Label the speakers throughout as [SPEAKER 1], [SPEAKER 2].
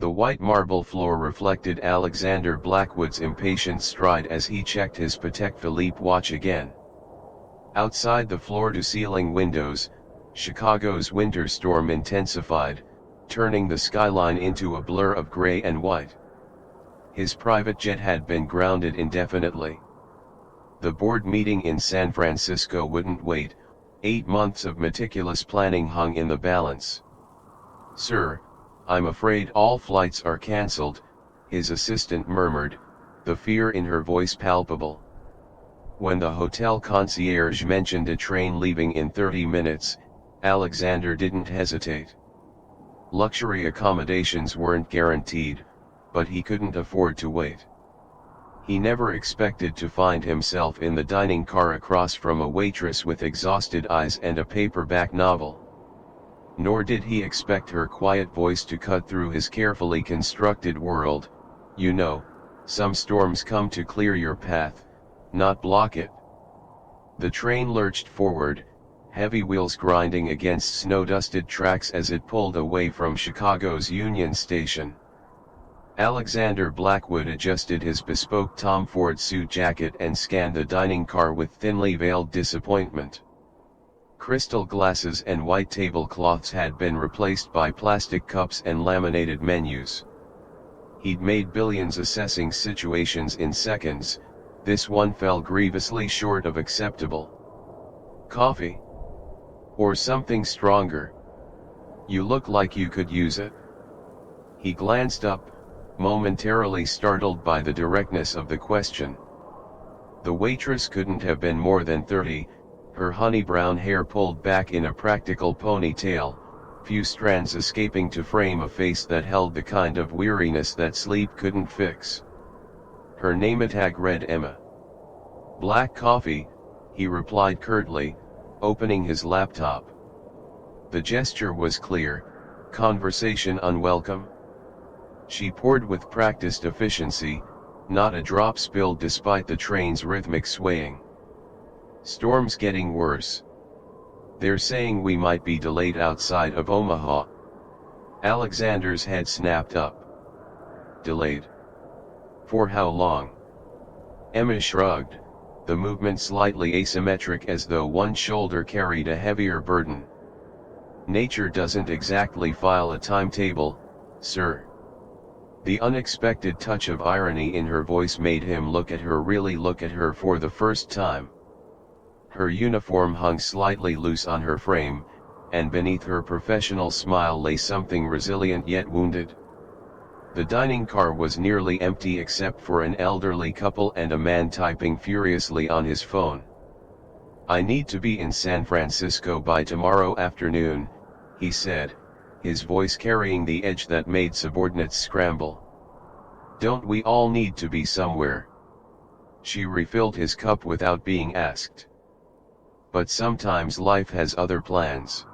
[SPEAKER 1] The white marble floor reflected Alexander Blackwood's impatient stride as he checked his Patek Philippe watch again. Outside the floor-to-ceiling windows, Chicago's winter storm intensified, turning the skyline into a blur of gray and white. His private jet had been grounded indefinitely. The board meeting in San Francisco wouldn't wait. 8 months of meticulous planning hung in the balance. "Sir, I'm afraid all flights are cancelled," his assistant murmured, the fear in her voice palpable. When the hotel concierge mentioned a train leaving in 30 minutes, Alexander didn't hesitate. Luxury accommodations weren't guaranteed, but he couldn't afford to wait. He never expected to find himself in the dining car across from a waitress with exhausted eyes and a paperback novel. Nor did he expect her quiet voice to cut through his carefully constructed world. "You know, some storms come to clear your path, not block it." The train lurched forward, heavy wheels grinding against snow-dusted tracks as it pulled away from Chicago's Union Station. Alexander Blackwood adjusted his bespoke Tom Ford suit jacket and scanned the dining car with thinly veiled disappointment. Crystal glasses and white tablecloths had been replaced by plastic cups and laminated menus. He'd made billions assessing situations in seconds. This one fell grievously short of acceptable. "Coffee? Or something stronger? You look like you could use it." He glanced up, momentarily startled by the directness of the question. The waitress couldn't have been more than 30, her honey brown hair pulled back in a practical ponytail, few strands escaping to frame a face that held the kind of weariness that sleep couldn't fix. Her name tag read Emma. "Black coffee," he replied curtly, opening his laptop. The gesture was clear, conversation unwelcome. She poured with practiced efficiency, not a drop spilled despite the train's rhythmic swaying. "Storm's getting worse. They're saying we might be delayed outside of Omaha." Alexander's head snapped up. "Delayed? For how long?" Emma shrugged, the movement slightly asymmetric as though one shoulder carried a heavier burden. "Nature doesn't exactly file a timetable, sir." The unexpected touch of irony in her voice made him really look at her for the first time. Her uniform hung slightly loose on her frame, and beneath her professional smile lay something resilient yet wounded. The dining car was nearly empty except for an elderly couple and a man typing furiously on his phone. "I need to be in San Francisco by tomorrow afternoon," he said, his voice carrying the edge that made subordinates scramble. "Don't we all need to be somewhere?" She refilled his cup without being asked. "But sometimes life has other plans."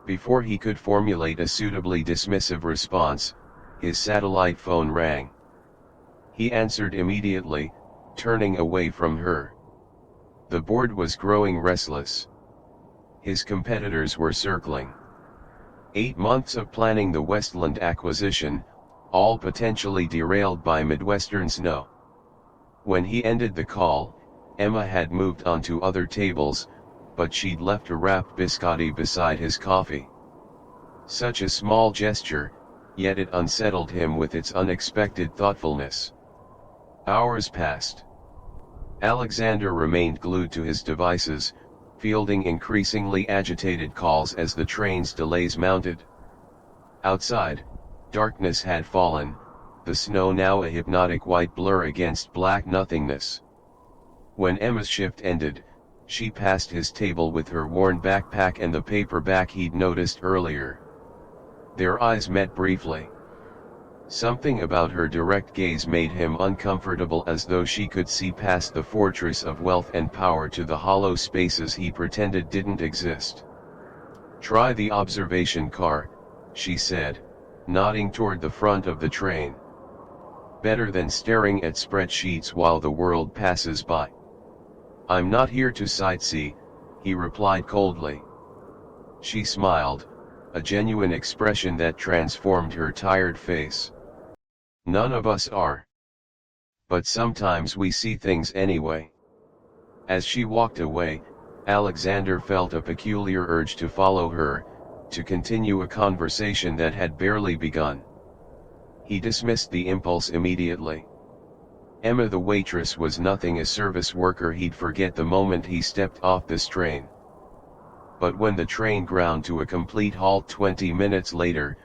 [SPEAKER 1] Before he could formulate a suitably dismissive response, his satellite phone rang. He answered immediately, turning away from her. The board was growing restless. His competitors were circling. 8 months of planning the Westland acquisition, all potentially derailed by Midwestern snow. When he ended the call, Emma had moved on to other tables, but she'd left a wrapped biscotti beside his coffee. Such a small gesture, yet it unsettled him with its unexpected thoughtfulness. Hours passed. Alexander remained glued to his devices, fielding increasingly agitated calls as the train's delays mounted. Outside, darkness had fallen, the snow now a hypnotic white blur against black nothingness. When Emma's shift ended, she passed his table with her worn backpack and the paperback he'd noticed earlier. Their eyes met briefly. Something about her direct gaze made him uncomfortable, as though she could see past the fortress of wealth and power to the hollow spaces he pretended didn't exist. "Try the observation car," she said, nodding toward the front of the train. "Better than staring at spreadsheets while the world passes by." "I'm not here to sightsee," he replied coldly. She smiled, a genuine expression that transformed her tired face. None of us are. But sometimes we see things anyway. As she walked away, Alexander felt a peculiar urge to follow her, to continue a conversation that had barely begun. He dismissed the impulse immediately. Emma the waitress was nothing, a service worker he'd forget the moment he stepped off this train. But when the train ground to a complete halt 20 minutes later,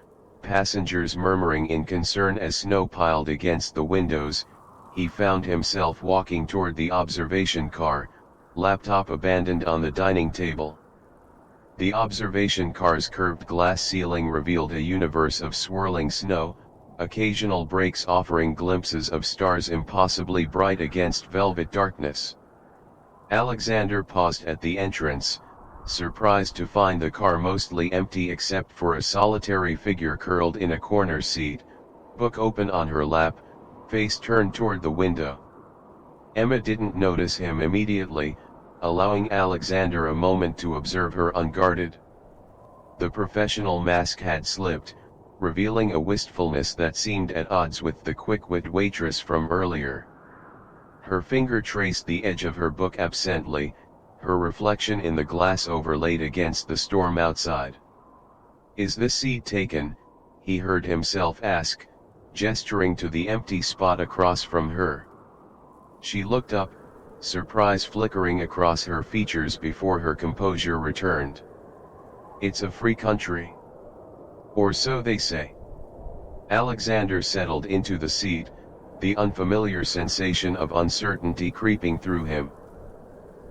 [SPEAKER 1] passengers murmuring in concern as snow piled against the windows, he found himself walking toward the observation car, laptop abandoned on the dining table. The observation car's curved glass ceiling revealed a universe of swirling snow, occasional breaks offering glimpses of stars impossibly bright against velvet darkness. Alexander paused at the entrance, surprised to find the car mostly empty except for a solitary figure curled in a corner seat, book open on her lap, face turned toward the window. Emma didn't notice him immediately, allowing Alexander a moment to observe her unguarded. The professional mask had slipped, revealing a wistfulness that seemed at odds with the quick-wit waitress from earlier. Her finger traced the edge of her book absently, her reflection in the glass overlaid against the storm outside. "Is this seat taken?" he heard himself ask, gesturing to the empty spot across from her. She looked up, surprise flickering across her features before her composure returned. "It's a free country. Or so they say." Alexander settled into the seat, the unfamiliar sensation of uncertainty creeping through him.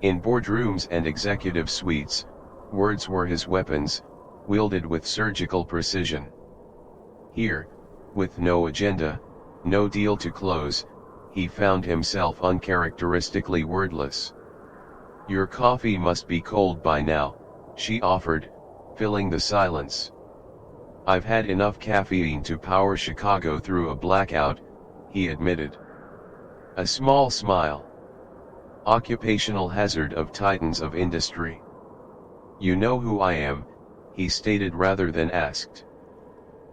[SPEAKER 1] In boardrooms and executive suites, words were his weapons, wielded with surgical precision. Here, with no agenda, no deal to close, he found himself uncharacteristically wordless. "Your coffee must be cold by now," she offered, filling the silence. "I've had enough caffeine to power Chicago through a blackout," he admitted. A small smile. "Occupational hazard of titans of industry." "You know who I am," he stated rather than asked.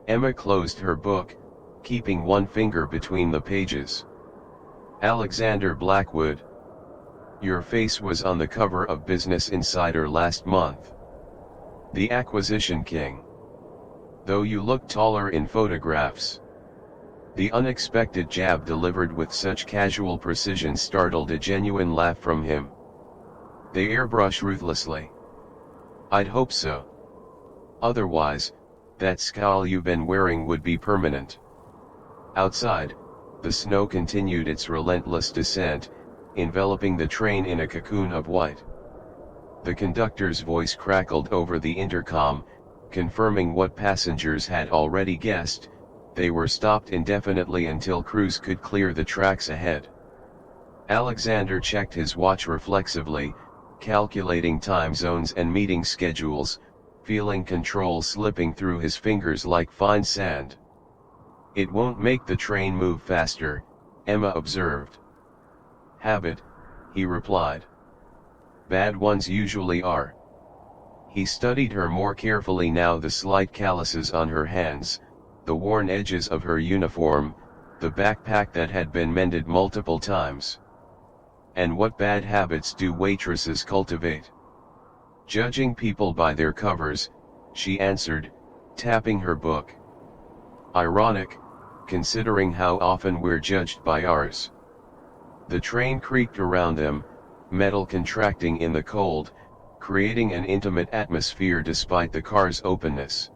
[SPEAKER 1] Emma closed her book, keeping one finger between the pages. "Alexander Blackwood. Your face was on the cover of Business Insider last month. The acquisition king. Though you look taller in photographs." The unexpected jab delivered with such casual precision startled a genuine laugh from him. "They airbrush ruthlessly." "I'd hope so. Otherwise, that scowl you've been wearing would be permanent." Outside, the snow continued its relentless descent, enveloping the train in a cocoon of white. The conductor's voice crackled over the intercom, confirming what passengers had already guessed: they were stopped indefinitely until crews could clear the tracks ahead. Alexander checked his watch reflexively, calculating time zones and meeting schedules, feeling control slipping through his fingers like fine sand. "It won't make the train move faster," Emma observed. "Habit," he replied. "Bad ones usually are." He studied her more carefully now, the slight calluses on her hands, the worn edges of her uniform, the backpack that had been mended multiple times. "And what bad habits do waitresses cultivate?" "Judging people by their covers," she answered, tapping her book. "Ironic, considering how often we're judged by ours." The train creaked around them, metal contracting in the cold, creating an intimate atmosphere despite the car's openness.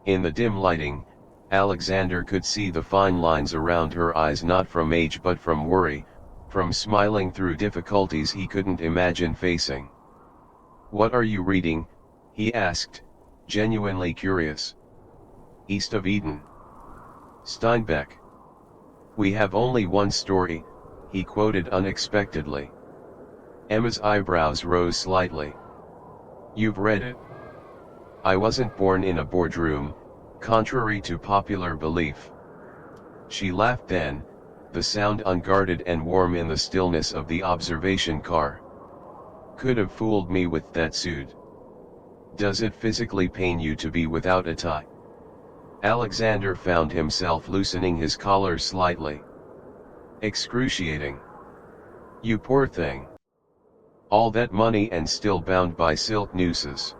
[SPEAKER 1] In the dim lighting, Alexander could see the fine lines around her eyes, not from age but from worry, from smiling through difficulties he couldn't imagine facing. "What are you reading?" he asked, genuinely curious. "East of Eden. Steinbeck. We have only one story," he quoted unexpectedly. Emma's eyebrows rose slightly. "You've read it?" "I wasn't born in a boardroom, contrary to popular belief." She laughed then, the sound unguarded and warm in the stillness of the observation car. "Could have fooled me with that suit." Does it physically pain you to be without a tie? Alexander found himself loosening his collar slightly. Excruciating. You poor thing. All that money and still bound by silk nooses.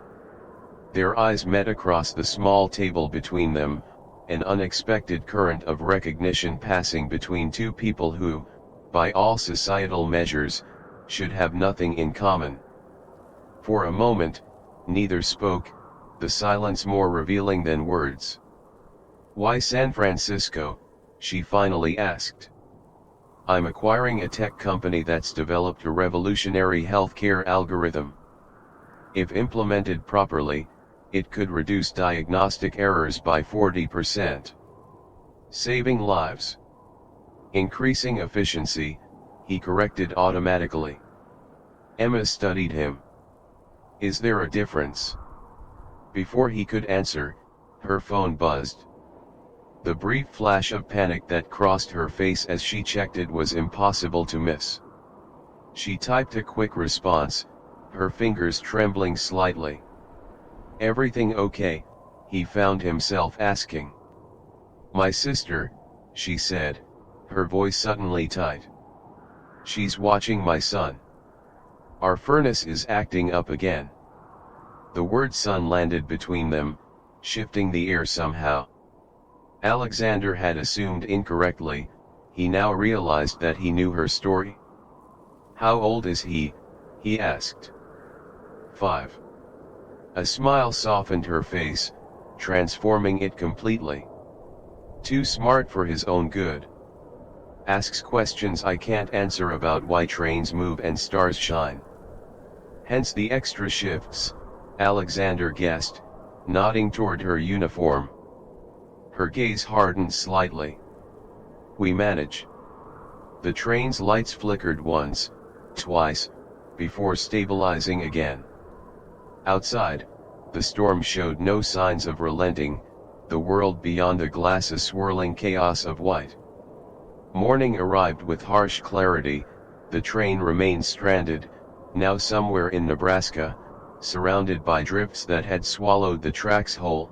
[SPEAKER 1] Their eyes met across the small table between them, an unexpected current of recognition passing between two people who, by all societal measures, should have nothing in common. For a moment, neither spoke, the silence more revealing than words. "Why San Francisco?" she finally asked. "I'm acquiring a tech company that's developed a revolutionary healthcare algorithm. If implemented properly, it could reduce diagnostic errors by 40%. Saving lives. Increasing efficiency," he corrected automatically. Emma studied him. "Is there a difference?" Before he could answer, her phone buzzed. The brief flash of panic that crossed her face as she checked it was impossible to miss. She typed a quick response, her fingers trembling slightly. "Everything okay?" he found himself asking. "My sister," she said, her voice suddenly tight. "She's watching my son. Our furnace is acting up again." The word son landed between them, shifting the air somehow. Alexander had assumed incorrectly, he now realized that he knew her story. "How old is he?" he asked. 5. A smile softened her face, transforming it completely. "Too smart for his own good. Asks questions I can't answer about why trains move and stars shine. Hence the extra shifts," Alexander guessed, nodding toward her uniform. Her gaze hardened slightly. "We manage." The train's lights flickered once, twice, before stabilizing again. Outside, the storm showed no signs of relenting, the world beyond the glass a swirling chaos of white. Morning arrived with harsh clarity, the train remained stranded, now somewhere in Nebraska, surrounded by drifts that had swallowed the tracks whole.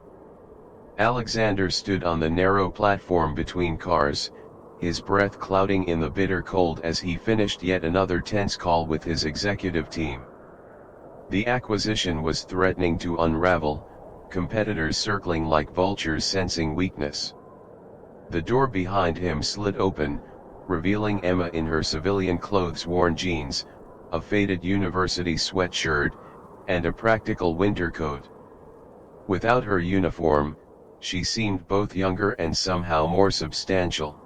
[SPEAKER 1] Alexander stood on the narrow platform between cars, his breath clouding in the bitter cold as he finished yet another tense call with his executive team. The acquisition was threatening to unravel, competitors circling like vultures sensing weakness. The door behind him slid open, revealing Emma in her civilian clothes-worn jeans, a faded university sweatshirt, and a practical winter coat. Without her uniform, she seemed both younger and somehow more substantial.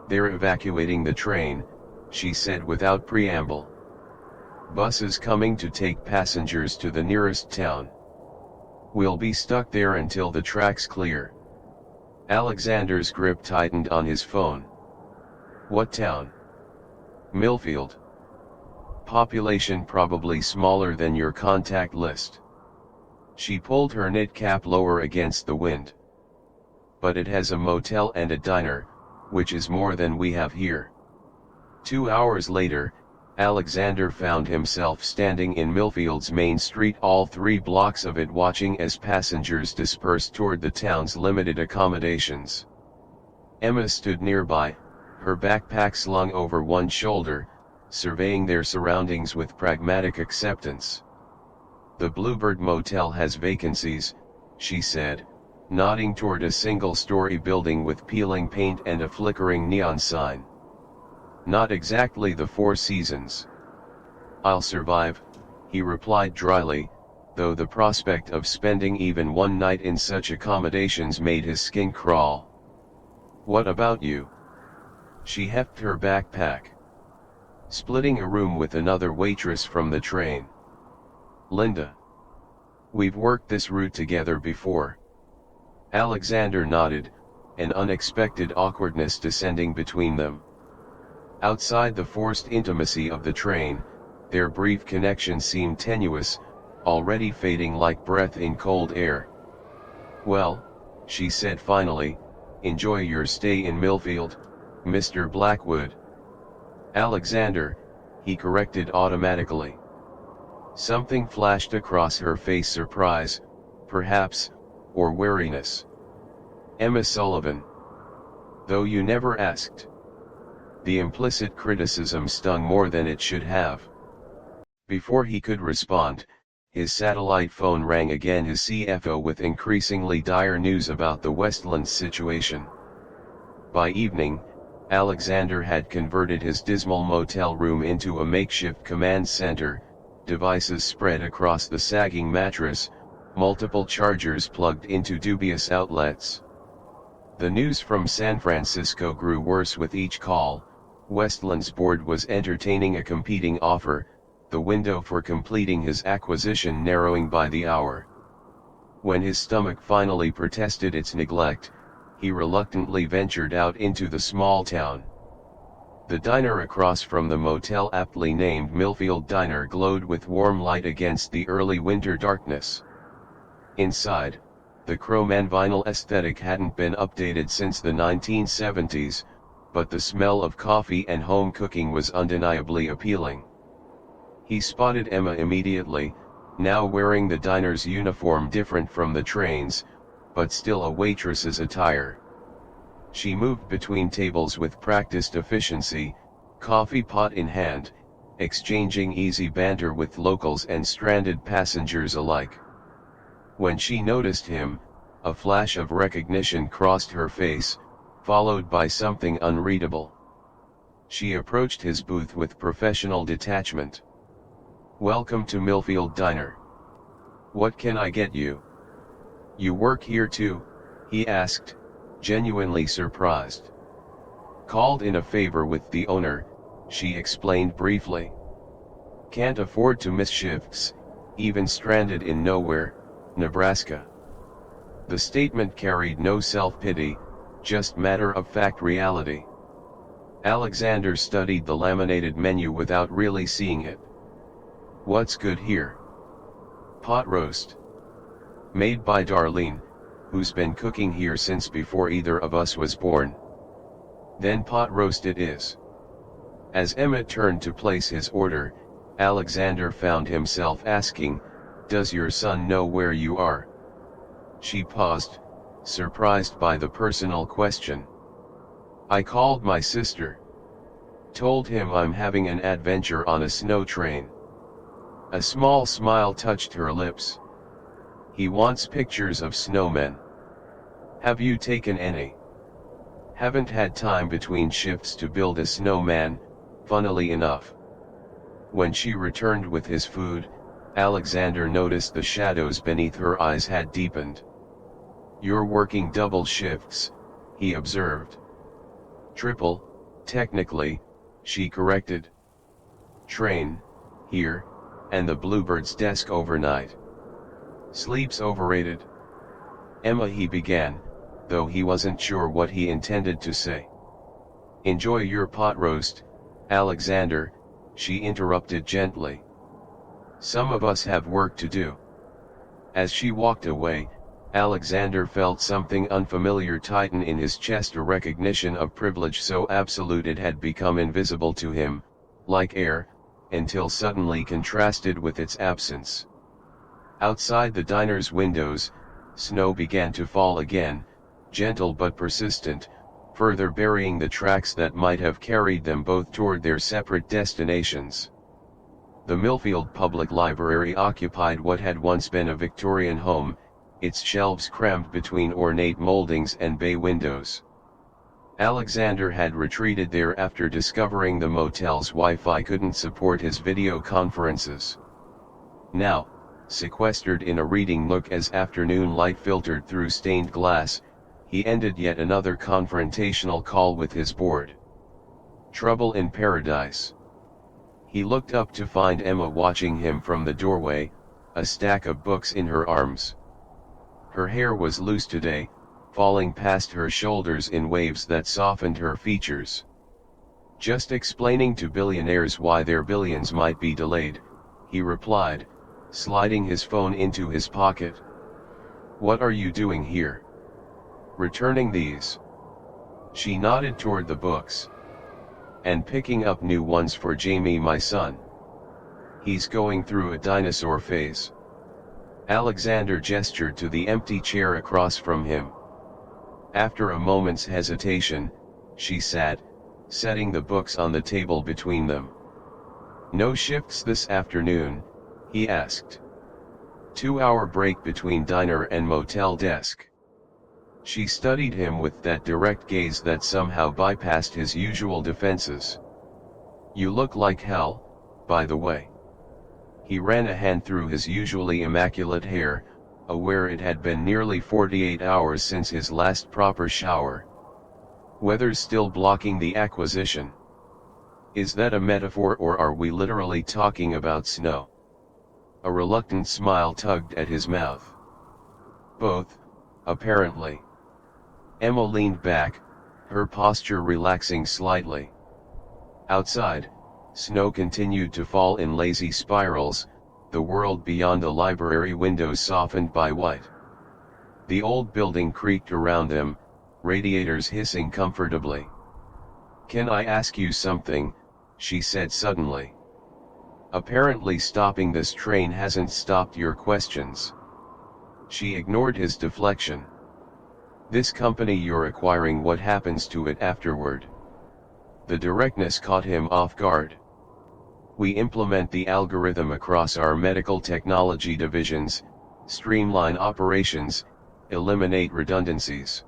[SPEAKER 1] "They're evacuating the train," she said without preamble. "Buses coming to take passengers to the nearest town. We'll be stuck there until the tracks clear." Alexander's grip tightened on his phone. "What town?" "Millfield. Population probably smaller than your contact list." She pulled her knit cap lower against the wind. "But it has a motel and a diner, which is more than we have here." 2 hours later, Alexander found himself standing in Millfield's main street, all 3 blocks of it, watching as passengers dispersed toward the town's limited accommodations. Emma stood nearby, her backpack slung over one shoulder, surveying their surroundings with pragmatic acceptance. "The Bluebird Motel has vacancies," she said, nodding toward a single-story building with peeling paint and a flickering neon sign. "Not exactly the Four Seasons." "I'll survive," he replied dryly, though the prospect of spending even one night in such accommodations made his skin crawl. "What about you?" She hefted her backpack. "Splitting a room with another waitress from the train." "Linda. We've worked this route together before." Alexander nodded, an unexpected awkwardness descending between them. Outside the forced intimacy of the train, their brief connection seemed tenuous, already fading like breath in cold air. "Well," she said finally, "enjoy your stay in Millfield, Mr. Blackwood." "Alexander," he corrected automatically. Something flashed across her face: surprise, perhaps, or wariness. Emma Sullivan. Though you never asked. The implicit criticism stung more than it should have. Before he could respond, his satellite phone rang again, his CFO with increasingly dire news about the Westlands situation. By evening, Alexander had converted his dismal motel room into a makeshift command center, devices spread across the sagging mattress, multiple chargers plugged into dubious outlets. The news from San Francisco grew worse with each call. Westland's board was entertaining a competing offer, the window for completing his acquisition narrowing by the hour. When his stomach finally protested its neglect, he reluctantly ventured out into the small town. The diner across from the motel, aptly named Millfield Diner, glowed with warm light against the early winter darkness. Inside, the chrome and vinyl aesthetic hadn't been updated since the 1970s, but the smell of coffee and home cooking was undeniably appealing. He spotted Emma immediately, now wearing the diner's uniform, different from the train's, but still a waitress's attire. She moved between tables with practiced efficiency, coffee pot in hand, exchanging easy banter with locals and stranded passengers alike. When she noticed him, a flash of recognition crossed her face, followed by something unreadable. She approached his booth with professional detachment. "Welcome to Millfield Diner. What can I get you?" "You work here too?" he asked, genuinely surprised. "Called in a favor with the owner," she explained briefly. "Can't afford to miss shifts, even stranded in nowhere, Nebraska." The statement carried no self-pity, just matter-of-fact reality. Alexander studied the laminated menu without really seeing it. "What's good here?" "Pot roast. Made by Darlene, who's been cooking here since before either of us was born." "Then pot roast it is." As Emmett turned to place his order, Alexander found himself asking, "Does your son know where you are?" She paused, surprised by the personal question. "I called my sister. Told him I'm having an adventure on a snow train." A small smile touched her lips. "He wants pictures of snowmen. Have you taken any?" "Haven't had time between shifts to build a snowman, funnily enough." When she returned with his food, Alexander noticed the shadows beneath her eyes had deepened. "You're working double shifts," he observed. "Triple, technically," she corrected. "Train, here, and the Bluebird's desk overnight." "Sleep's overrated." "Emma," he began, though he wasn't sure what he intended to say. "Enjoy your pot roast, Alexander," she interrupted gently. "Some of us have work to do." As she walked away, Alexander felt something unfamiliar tighten in his chest, a recognition of privilege so absolute it had become invisible to him, like air, until suddenly contrasted with its absence. Outside the diner's windows, snow began to fall again, gentle but persistent, further burying the tracks that might have carried them both toward their separate destinations. The Millfield Public Library occupied what had once been a Victorian home, its shelves crammed between ornate moldings and bay windows. Alexander had retreated there after discovering the motel's Wi-Fi couldn't support his video conferences. Now, sequestered in a reading nook as afternoon light filtered through stained glass, he ended yet another confrontational call with his board. Trouble in paradise. He looked up to find Emma watching him from the doorway, a stack of books in her arms. Her hair was loose today, falling past her shoulders in waves that softened her features. "Just explaining to billionaires why their billions might be delayed," he replied, sliding his phone into his pocket. "What are you doing here?" "Returning these." She nodded toward the books. "And picking up new ones for Jamie, my son." He's going through a dinosaur phase. Alexander gestured to the empty chair across from him. After a moment's hesitation, she sat, setting the books on the table between them. "No shifts this afternoon?" he asked. 2-hour break between diner and motel desk. She studied him with that direct gaze that somehow bypassed his usual defenses. "You look like hell, by the way." He ran a hand through his usually immaculate hair, aware it had been nearly 48 hours since his last proper shower. "Weather's still blocking the acquisition." "Is that a metaphor or are we literally talking about snow?" A reluctant smile tugged at his mouth. "Both, apparently." Emma leaned back, her posture relaxing slightly. Outside, snow continued to fall in lazy spirals, the world beyond the library windows softened by white. The old building creaked around them, radiators hissing comfortably. "Can I ask you something?" she said suddenly. "Apparently stopping this train hasn't stopped your questions." She ignored his deflection. "This company you're acquiring, what happens to it afterward?" The directness caught him off guard. "We implement the algorithm across our medical technology divisions, streamline operations, eliminate redundancies."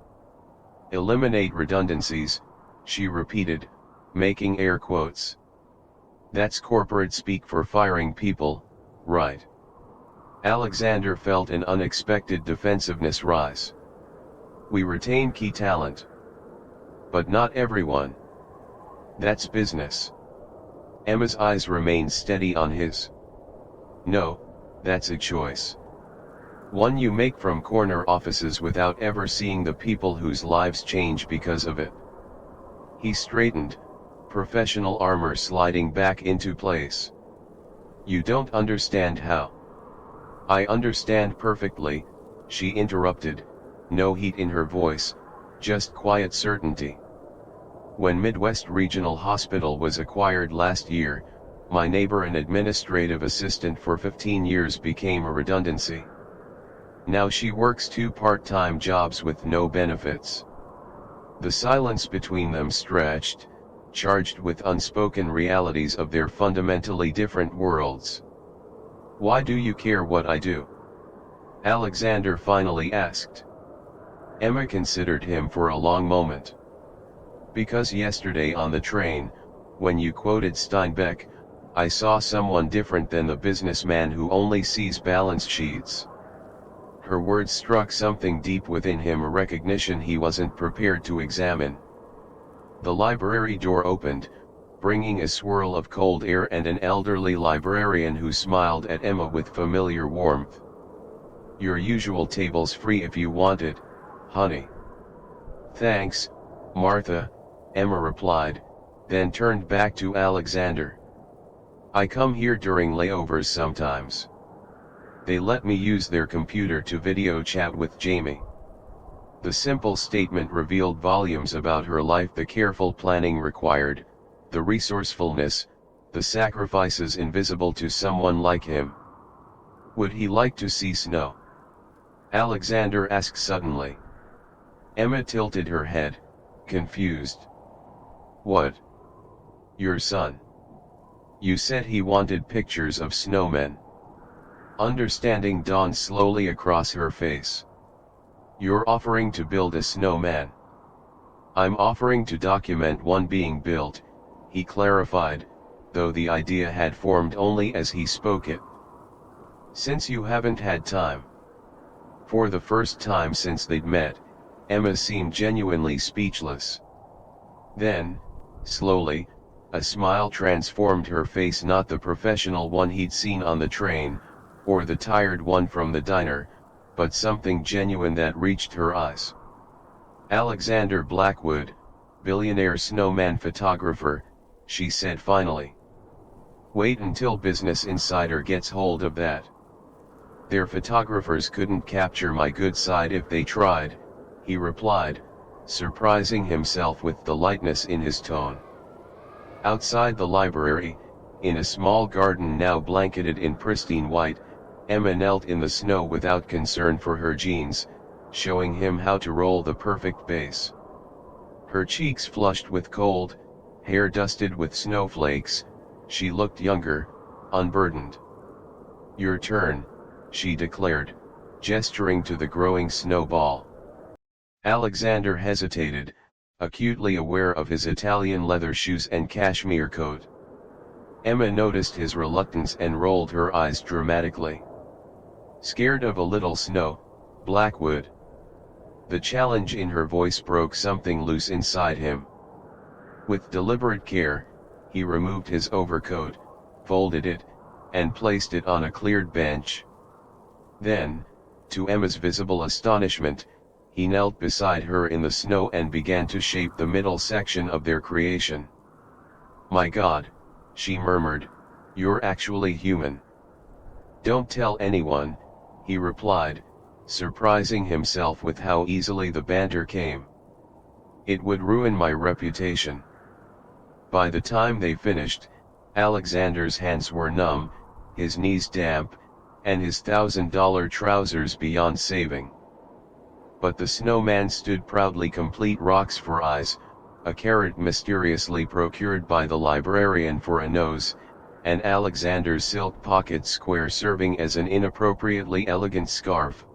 [SPEAKER 1] "Eliminate redundancies," she repeated, making air quotes. "That's corporate speak for firing people, right?" Alexander felt an unexpected defensiveness rise. "We retain key talent. But not everyone. That's business." Emma's eyes remained steady on his. "No, that's a choice. One you make from corner offices without ever seeing the people whose lives change because of it." He straightened, professional armor sliding back into place. "You don't understand how." "I understand perfectly," she interrupted, no heat in her voice, just quiet certainty. "When Midwest Regional Hospital was acquired last year, my neighbor, an administrative assistant for 15 years, became a redundancy. Now she works 2 part-time jobs with no benefits." The silence between them stretched, charged with unspoken realities of their fundamentally different worlds. "Why do you care what I do?" Alexander finally asked. Emma considered him for a long moment. "Because yesterday on the train, when you quoted Steinbeck, I saw someone different than the businessman who only sees balance sheets." Her words struck something deep within him, a recognition he wasn't prepared to examine. The library door opened, bringing a swirl of cold air and an elderly librarian who smiled at Emma with familiar warmth. "Your usual table's free if you want it, honey." "Thanks, Martha," Emma replied, then turned back to Alexander. "I come here during layovers sometimes. They let me use their computer to video chat with Jamie." The simple statement revealed volumes about her life, the careful planning required, the resourcefulness, the sacrifices invisible to someone like him. "Would he like to see snow?" Alexander asked suddenly. Emma tilted her head, confused. "What? Your son? You said he wanted pictures of snowmen." Understanding dawned slowly across her face. "You're offering to build a snowman?" "I'm offering to document one being built," he clarified, though the idea had formed only as he spoke it. "Since you haven't had time." For the first time since they'd met, Emma seemed genuinely speechless. Then, slowly, a smile transformed her face, not the professional one he'd seen on the train, or the tired one from the diner, but something genuine that reached her eyes. "Alexander Blackwood, billionaire snowman photographer," she said finally. "Wait until Business Insider gets hold of that. Their photographers couldn't capture my good side if they tried," he replied, surprising himself with the lightness in his tone. Outside the library, In a small garden now blanketed in pristine white, Emma knelt in the snow without concern for her jeans, showing him how to roll the perfect base. Her cheeks flushed with cold, hair dusted with snowflakes, she looked younger, unburdened. "Your turn," she declared, gesturing to the growing snowball. Alexander hesitated, acutely aware of his Italian leather shoes and cashmere coat. Emma noticed his reluctance and rolled her eyes dramatically. "Scared of a little snow, Blackwood?" The challenge in her voice broke something loose inside him. With deliberate care, he removed his overcoat, folded it, and placed it on a cleared bench. Then, to Emma's visible astonishment, he knelt beside her in the snow and began to shape the middle section of their creation. "My God," she murmured, "you're actually human." "Don't tell anyone," he replied, surprising himself with how easily the banter came. "It would ruin my reputation." By the time they finished, Alexander's hands were numb, his knees damp, and his $1,000 trousers beyond saving. But the snowman stood proudly, complete, rocks for eyes, a carrot mysteriously procured by the librarian for a nose, and Alexander's silk pocket square serving as an inappropriately elegant scarf.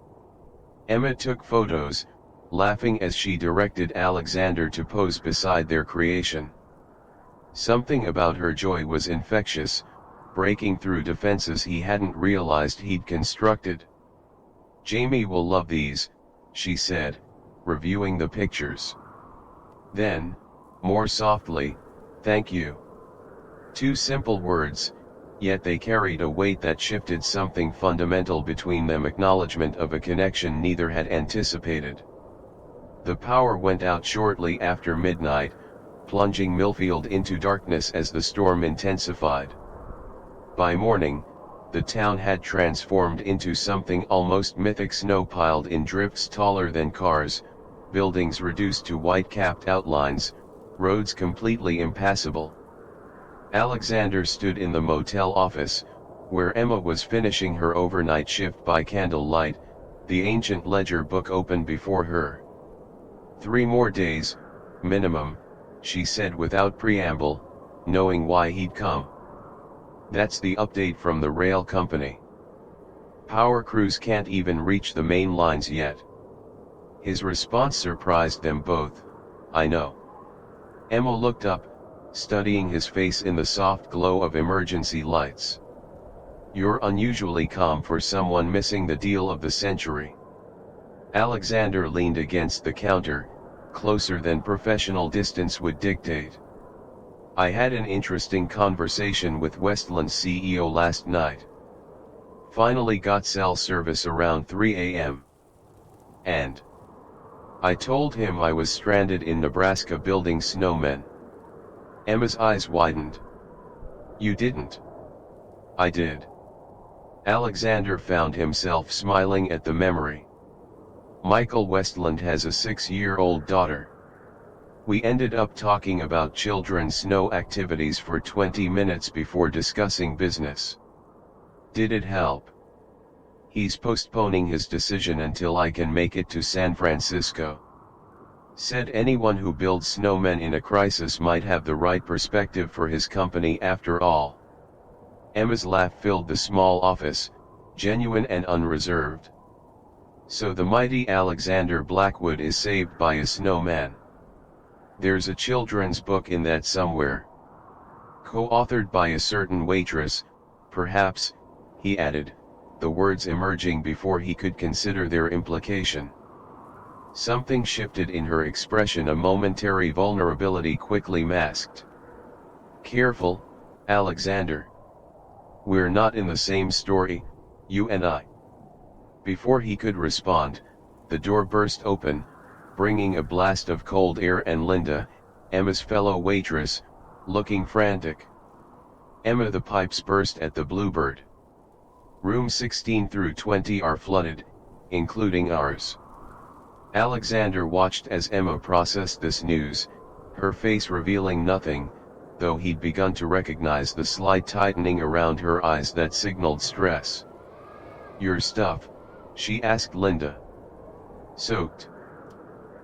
[SPEAKER 1] Emma took photos, laughing as she directed Alexander to pose beside their creation. Something about her joy was infectious, breaking through defenses he hadn't realized he'd constructed. "Jamie will love these," she said, reviewing the pictures. Then, more softly, "Thank you." Two simple words, yet they carried a weight that shifted something fundamental between them, acknowledgement of a connection neither had anticipated. The power went out shortly after midnight, plunging Millfield into darkness as the storm intensified. By morning, the town had transformed into something almost mythic, snow piled in drifts taller than cars, buildings reduced to white-capped outlines, roads completely impassable. Alexander stood in the motel office, where Emma was finishing her overnight shift by candlelight, the ancient ledger book open before her. 3 more days, minimum, she said without preamble, knowing why he'd come. "That's the update from the rail company. Power crews can't even reach the main lines yet." His response surprised them both. "I know." Emma looked up, studying his face in the soft glow of emergency lights. "You're unusually calm for someone missing the deal of the century." Alexander leaned against the counter, closer than professional distance would dictate. "I had an interesting conversation with Westland's CEO last night. Finally got cell service around 3 a.m. And I told him I was stranded in Nebraska building snowmen." Emma's eyes widened. "You didn't?" "I did." Alexander found himself smiling at the memory. "Michael Westland has a 6-year-old daughter. We ended up talking about children's snow activities for 20 minutes before discussing business. Did it help?" "He's postponing his decision until I can make it to San Francisco. Said anyone who builds snowmen in a crisis might have the right perspective for his company after all." Emma's laugh filled the small office, genuine and unreserved. "So the mighty Alexander Blackwood is saved by a snowman. There's a children's book in that somewhere. Co-authored by a certain Waitress, perhaps," he added, the words emerging before he could consider their implication. Something shifted in her expression, a momentary vulnerability quickly masked. "Careful, Alexander. We're not in the same story, you and I." Before he could respond, the door burst open, bringing a blast of cold air and Linda, Emma's fellow waitress, looking frantic. "Emma, the pipes burst at the Bluebird. Room 16 through 20 are flooded, including ours." Alexander watched as Emma processed this news, her face revealing nothing, though he'd begun to recognize the slight tightening around her eyes that signaled stress. "Your stuff?" she asked Linda. "Soaked.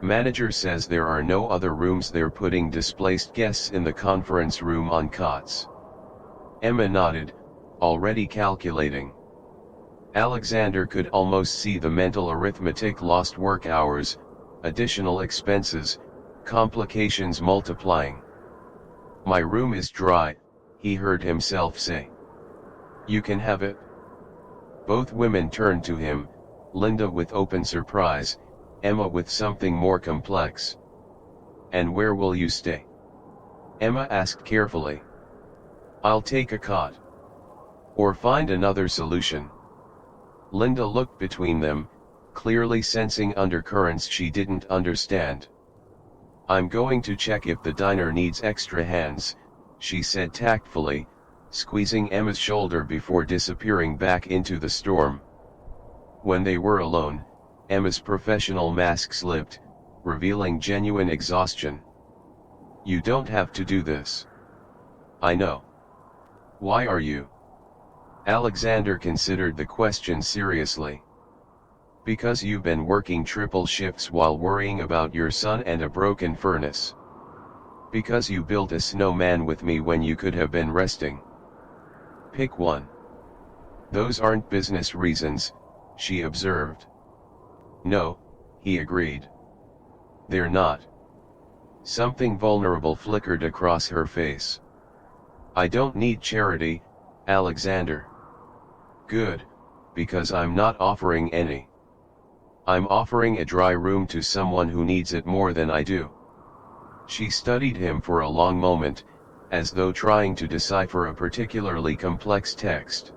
[SPEAKER 1] Manager says there are no other rooms, they're putting displaced guests in the conference room on cots." Emma nodded, already calculating. Alexander could almost see the mental arithmetic: lost work hours, additional expenses, complications multiplying. "My room is dry," he heard himself say. "You can have it." Both women turned to him, Linda with open surprise, Emma with something more complex. "And where will you stay?" Emma asked carefully. "I'll take a cot. Or find another solution." Linda looked between them, clearly sensing undercurrents she didn't understand. "I'm going to check if the diner needs extra hands," she said tactfully, squeezing Emma's shoulder before disappearing back into the storm. When they were alone, Emma's professional mask slipped, revealing genuine exhaustion. "You don't have to do this." "I know." "Why are you?" Alexander considered the question seriously. "Because you've been working triple shifts while worrying about your son and a broken furnace. Because you built a snowman with me when you could have been resting. Pick one." "Those aren't business reasons," she observed. "No," he agreed. "They're not." Something vulnerable flickered across her face. "I don't need charity, Alexander." "Good, because I'm not offering any. I'm offering a dry room to someone who needs it more than I do." She studied him for a long moment, as though trying to decipher a particularly complex text.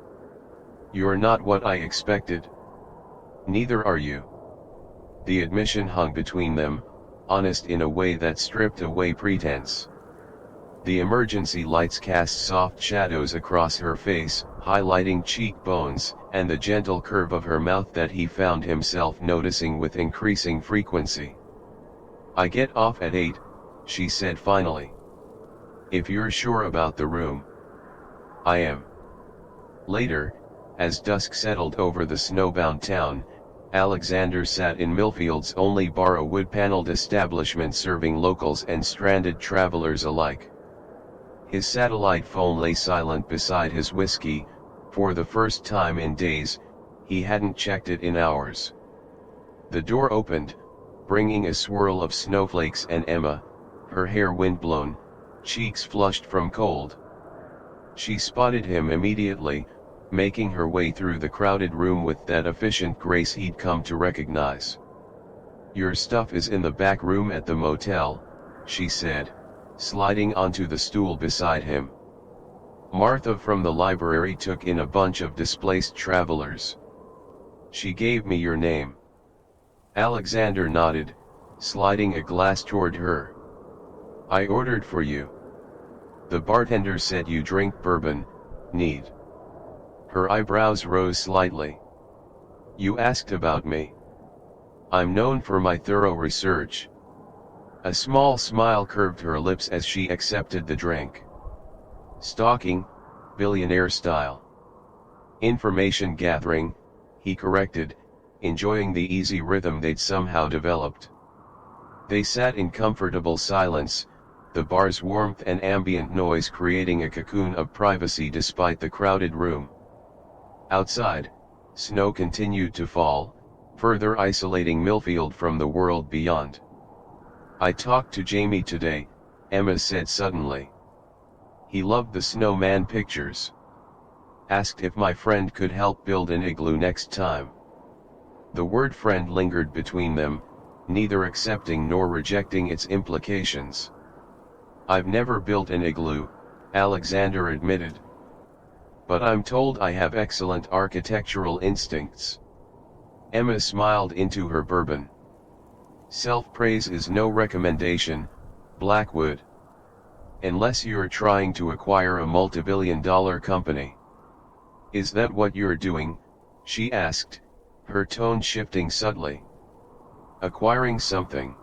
[SPEAKER 1] "You're not what I expected." "Neither are you." The admission hung between them, honest in a way that stripped away pretense. The emergency lights cast soft shadows across her face, highlighting cheekbones, and the gentle curve of her mouth that he found himself noticing with increasing frequency. "I get off at 8, she said finally. "If you're sure about the room." "I am." Later, as dusk settled over the snowbound town, Alexander sat in Millfield's only bar, a wood-paneled establishment serving locals and stranded travelers alike. His satellite phone lay silent beside his whiskey. For the first time in days, he hadn't checked it in hours. The door opened, bringing a swirl of snowflakes and Emma, her hair windblown, cheeks flushed from cold. She spotted him immediately, making her way through the crowded room with that efficient grace he'd come to recognize. "Your stuff is in the back room at the motel," she said, sliding onto the stool beside him. "Martha from the library took in a bunch of displaced travelers. She gave me your name." Alexander nodded, sliding a glass toward her. "I ordered for you. The bartender said you drink bourbon, need." Her eyebrows rose slightly. "You asked about me." "I'm known for my thorough research." A small smile curved her lips as she accepted the drink. "Stalking, Billionaire style." "Information gathering," he corrected, enjoying the easy rhythm they'd somehow developed. They sat in comfortable silence, the bar's warmth and ambient noise creating a cocoon of privacy despite the crowded room. Outside, snow continued to fall, further isolating Millfield from the world beyond. "I talked to Jamie today," Emma said suddenly. "He loved the snowman pictures. Asked if my friend could help build an igloo next time." The word friend lingered between them, neither accepting nor rejecting its implications. "I've never built an igloo," Alexander admitted. "But I'm told I have excellent architectural instincts." Emma smiled into her bourbon. "Self-praise is no recommendation, Blackwood. Unless you're trying to acquire a multibillion-dollar company." "Is that what you're doing?" she asked, her tone shifting subtly. "Acquiring something?"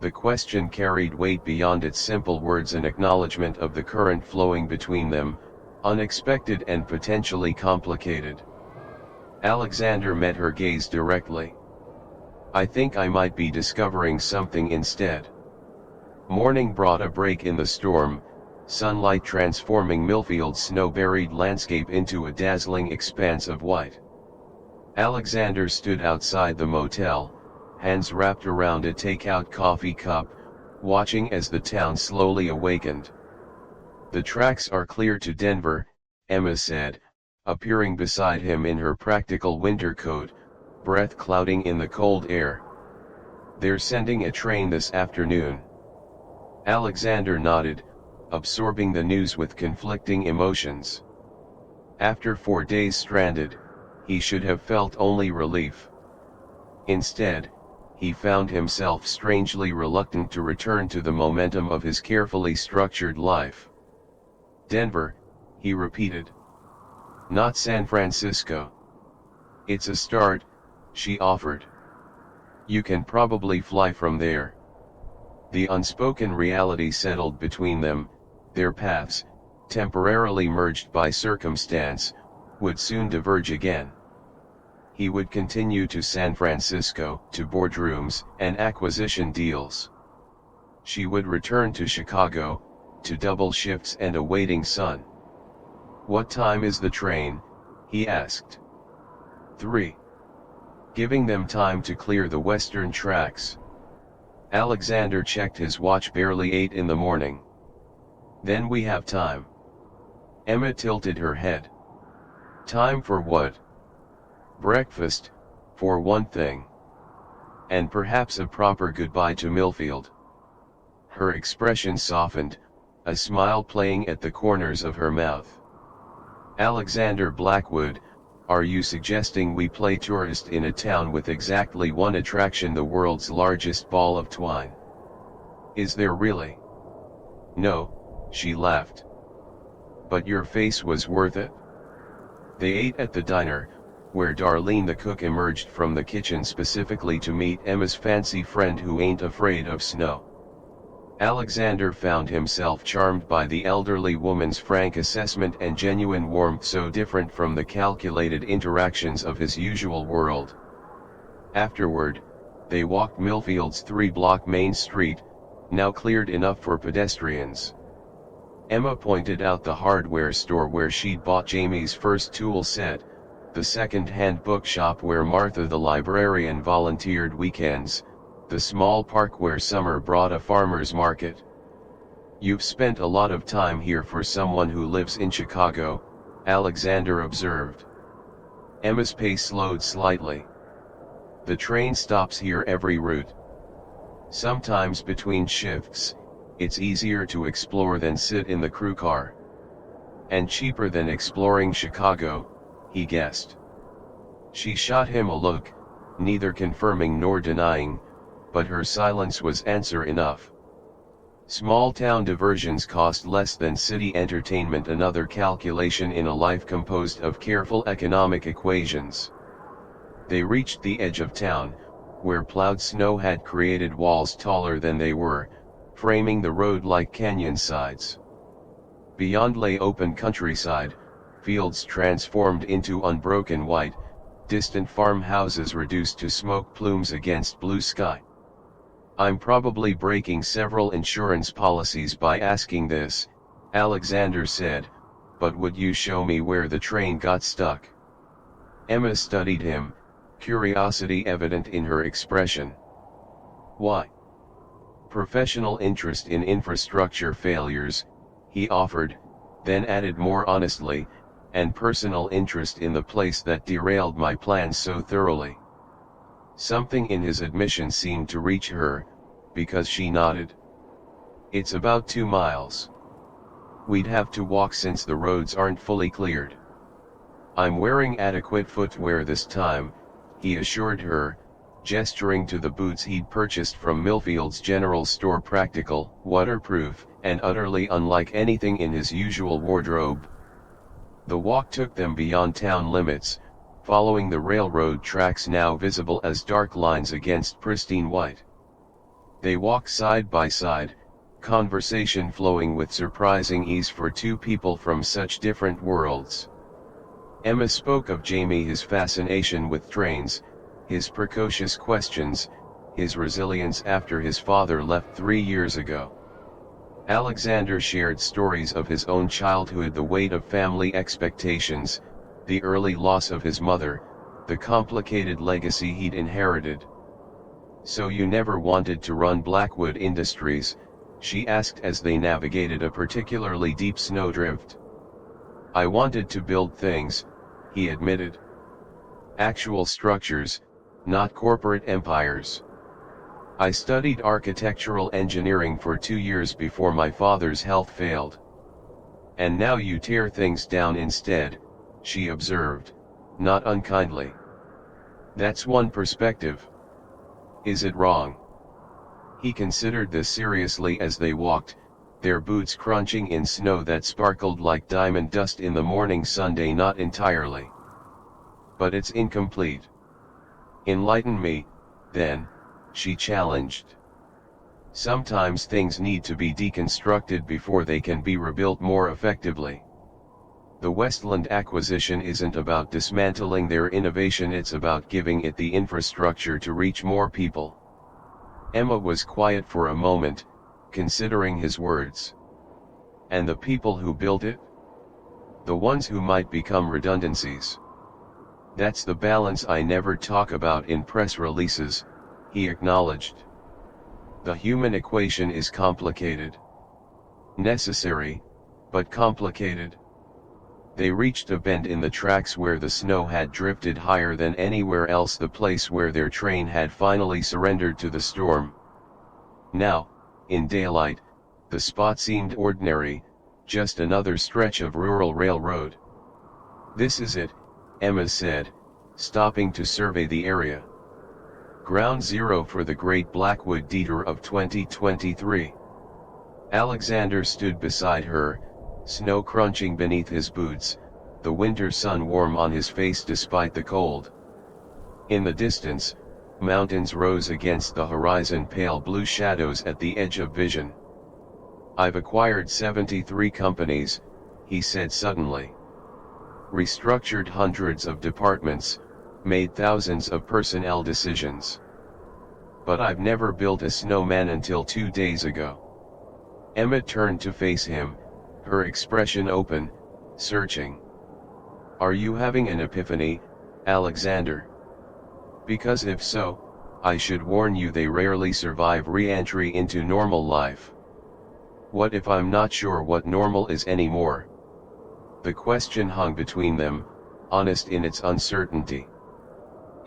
[SPEAKER 1] The question carried weight beyond its simple words, an acknowledgement of the current flowing between them, unexpected and potentially complicated. Alexander met her gaze directly. "I think I might be discovering something instead." Morning brought a break in the storm, sunlight transforming Millfield's snow-buried landscape into a dazzling expanse of white. Alexander stood outside the motel, hands wrapped around a take-out coffee cup, watching as the town slowly awakened. "The tracks are clear to Denver," Emma said, appearing beside him in her practical winter coat, breath clouding in the cold air. "They're sending a train this afternoon." Alexander nodded, absorbing the news with conflicting emotions. After 4 days stranded, he should have felt only relief. Instead, he found himself strangely reluctant to return to the momentum of his carefully structured life. "Denver," he repeated. "Not San Francisco." "It's a start," she offered. "You can probably fly from there." The unspoken reality settled between them. Their paths, temporarily merged by circumstance, would soon diverge again. He would continue to San Francisco, to boardrooms and acquisition deals. She would return to Chicago, to double shifts and a waiting son. "What time is the train?" he asked. 3. Giving them time to clear the western tracks. Alexander checked his watch, barely 8 in the morning. "Then we have time." Emma tilted her head. "Time for what?" "Breakfast, for one thing. And perhaps a proper goodbye to Millfield." Her expression softened, a smile playing at the corners of her mouth. "Alexander Blackwood, are you suggesting we play tourist in a town with exactly one attraction, the world's largest ball of twine?" "Is there really?" "No," she laughed. "But your face was worth it." They ate at the diner, where Darlene the cook emerged from the kitchen specifically to meet Emma's fancy friend who ain't afraid of snow. Alexander found himself charmed by the elderly woman's frank assessment and genuine warmth, so different from the calculated interactions of his usual world. Afterward, they walked Millfield's 3-block main street, now cleared enough for pedestrians. Emma pointed out the hardware store where she'd bought Jamie's first tool set, the second-hand bookshop where Martha the librarian volunteered weekends, the small park where summer brought a farmer's market. "You've spent a lot of time here for someone who lives in Chicago," Alexander observed. Emma's pace slowed slightly. "The train stops here every route. Sometimes between shifts, it's easier to explore than sit in the crew car. And cheaper than exploring Chicago," he guessed. She shot him a look, neither confirming nor denying, but her silence was answer enough. Small-town diversions cost less than city entertainment, another calculation in a life composed of careful economic equations. They reached the edge of town, where plowed snow had created walls taller than they were, framing the road like canyon sides. Beyond lay open countryside, fields transformed into unbroken white, distant farmhouses reduced to smoke plumes against blue sky. "I'm probably breaking several insurance policies by asking this," Alexander said, "but would you show me where the train got stuck?" Emma studied him, curiosity evident in her expression. "Why?" "Professional interest in infrastructure failures," he offered, then added more honestly, "and personal interest in the place that derailed my plans so thoroughly." Something in his admission seemed to reach her, because she nodded. "It's about 2 miles. We'd have to walk since the roads aren't fully cleared." "I'm wearing adequate footwear this time," he assured her, gesturing to the boots he'd purchased from Millfield's general store, practical, waterproof, and utterly unlike anything in his usual wardrobe. The walk took them beyond town limits, following the railroad tracks now visible as dark lines against pristine white. They walk side by side, conversation flowing with surprising ease for two people from such different worlds. Emma spoke of Jamie, his fascination with trains, his precocious questions, his resilience after his father left 3 years ago. Alexander shared stories of his own childhood, the weight of family expectations, the early loss of his mother, the complicated legacy he'd inherited. "So you never wanted to run Blackwood Industries?" she asked as they navigated a particularly deep snowdrift. "I wanted to build things," he admitted. "Actual structures, not corporate empires. I studied architectural engineering for 2 years before my father's health failed." "And now you tear things down instead," she observed, not unkindly. "That's one perspective. Is it wrong?" He considered this seriously as they walked, their boots crunching in snow that sparkled like diamond dust in the morning Sunday. "Not entirely. But it's incomplete." "Enlighten me, then," she challenged. "Sometimes things need to be deconstructed before they can be rebuilt more effectively. The Westland acquisition isn't about dismantling their innovation, it's about giving it the infrastructure to reach more people." Emma was quiet for a moment, considering his words. "And the people who built it? The ones who might become redundancies. That's the balance I never talk about in press releases," he acknowledged. "The human equation is complicated. Necessary, but complicated." They reached a bend in the tracks where the snow had drifted higher than anywhere else, the place where their train had finally surrendered to the storm. Now, in daylight, the spot seemed ordinary, just another stretch of rural railroad. "This is it," Emma said, stopping to survey the area. "Ground zero for the Great Blackwood Detour of 2023. Alexander stood beside her, snow crunching beneath his boots, the winter sun warm on his face despite the cold. In the distance, mountains rose against the horizon, pale blue shadows at the edge of vision. "I've acquired 73 companies," he said suddenly. "Restructured hundreds of departments, made thousands of personnel decisions. But I've never built a snowman until 2 days ago." Emma turned to face him, her expression open, searching. "Are you having an epiphany, Alexander? Because if so, I should warn you they rarely survive re-entry into normal life." "What if I'm not sure what normal is anymore?" The question hung between them, honest in its uncertainty.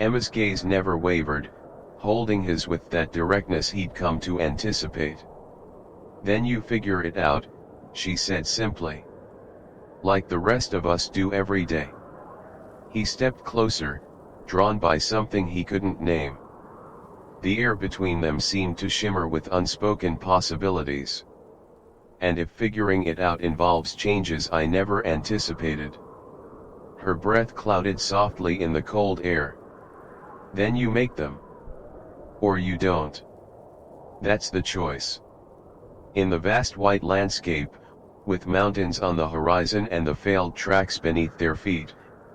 [SPEAKER 1] Emma's gaze never wavered, holding his with that directness he'd come to anticipate. "Then you figure it out," she said simply. "Like the rest of us do every day." He stepped closer, drawn by something he couldn't name. The air between them seemed to shimmer with unspoken possibilities. "And if figuring it out involves changes I never anticipated?" Her breath clouded softly in the cold air. "Then you make them. Or you don't. That's the choice." In the vast white landscape, with mountains on the horizon and the failed tracks beneath their feet,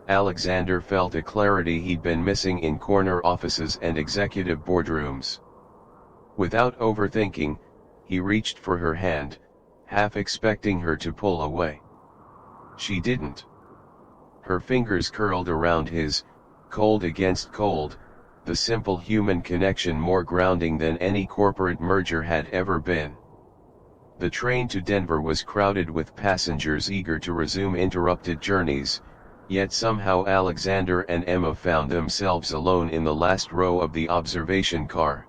[SPEAKER 1] Alexander felt a clarity he'd been missing in corner offices and executive boardrooms. Without overthinking, he reached for her hand, half expecting her to pull away. She didn't. Her fingers curled around his, cold against cold, the simple human connection more grounding than any corporate merger had ever been. The train to Denver was crowded with passengers eager to resume interrupted journeys, yet somehow Alexander and Emma found themselves alone in the last row of the observation car.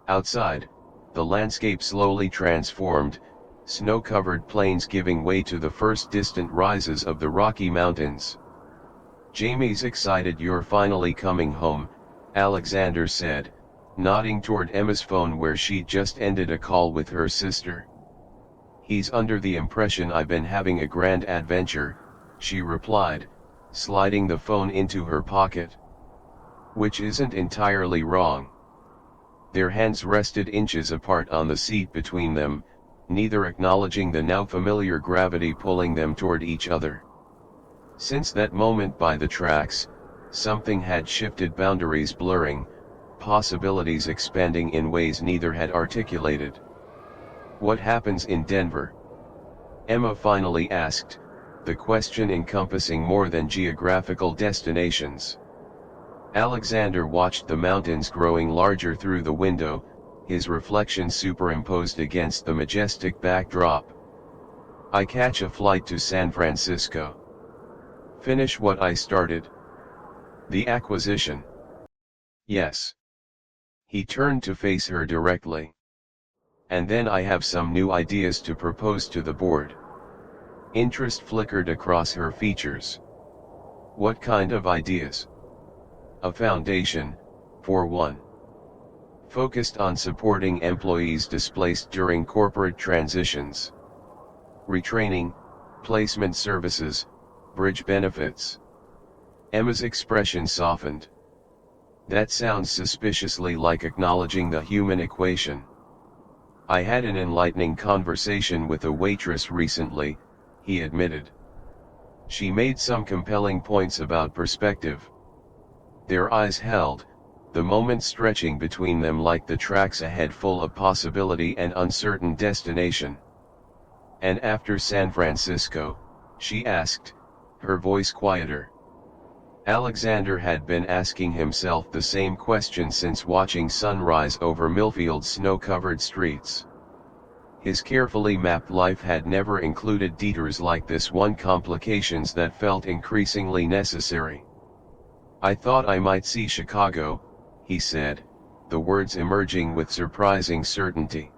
[SPEAKER 1] Outside, the landscape slowly transformed, snow-covered plains giving way to the first distant rises of the Rocky Mountains. "Jamie's excited you're finally coming home," Alexander said, nodding toward Emma's phone where she'd just ended a call with her sister. "He's under the impression I've been having a grand adventure," she replied, sliding the phone into her pocket. "Which isn't entirely wrong. Their hands rested inches apart on the seat between them, neither acknowledging the now familiar gravity pulling them toward each other. Since that moment by the tracks, something had shifted, boundaries blurring, possibilities expanding in ways neither had articulated. "What happens in Denver?" Emma finally asked, the question encompassing more than geographical destinations. Alexander watched the mountains growing larger through the window, his reflection superimposed against the majestic backdrop. "I catch a flight to San Francisco. Finish what I started." "The acquisition?" "Yes." He turned to face her directly. "And then I have some new ideas to propose to the board." Interest flickered across her features. "What kind of ideas?" "A foundation, for one. Focused on supporting employees displaced during corporate transitions. Retraining, placement services, bridge benefits." Emma's expression softened. "That sounds suspiciously like acknowledging the human equation." "I had an enlightening conversation with a waitress recently," he admitted. "She made some compelling points about perspective." Their eyes held, the moment stretching between them like the tracks ahead, full of possibility and uncertain destination. "And after San Francisco?" she asked, her voice quieter. Alexander had been asking himself the same question since watching sunrise over Millfield's snow-covered streets. His carefully mapped life had never included detours like this one, complications that felt increasingly necessary. "I thought I might see Chicago," he said, the words emerging with surprising certainty.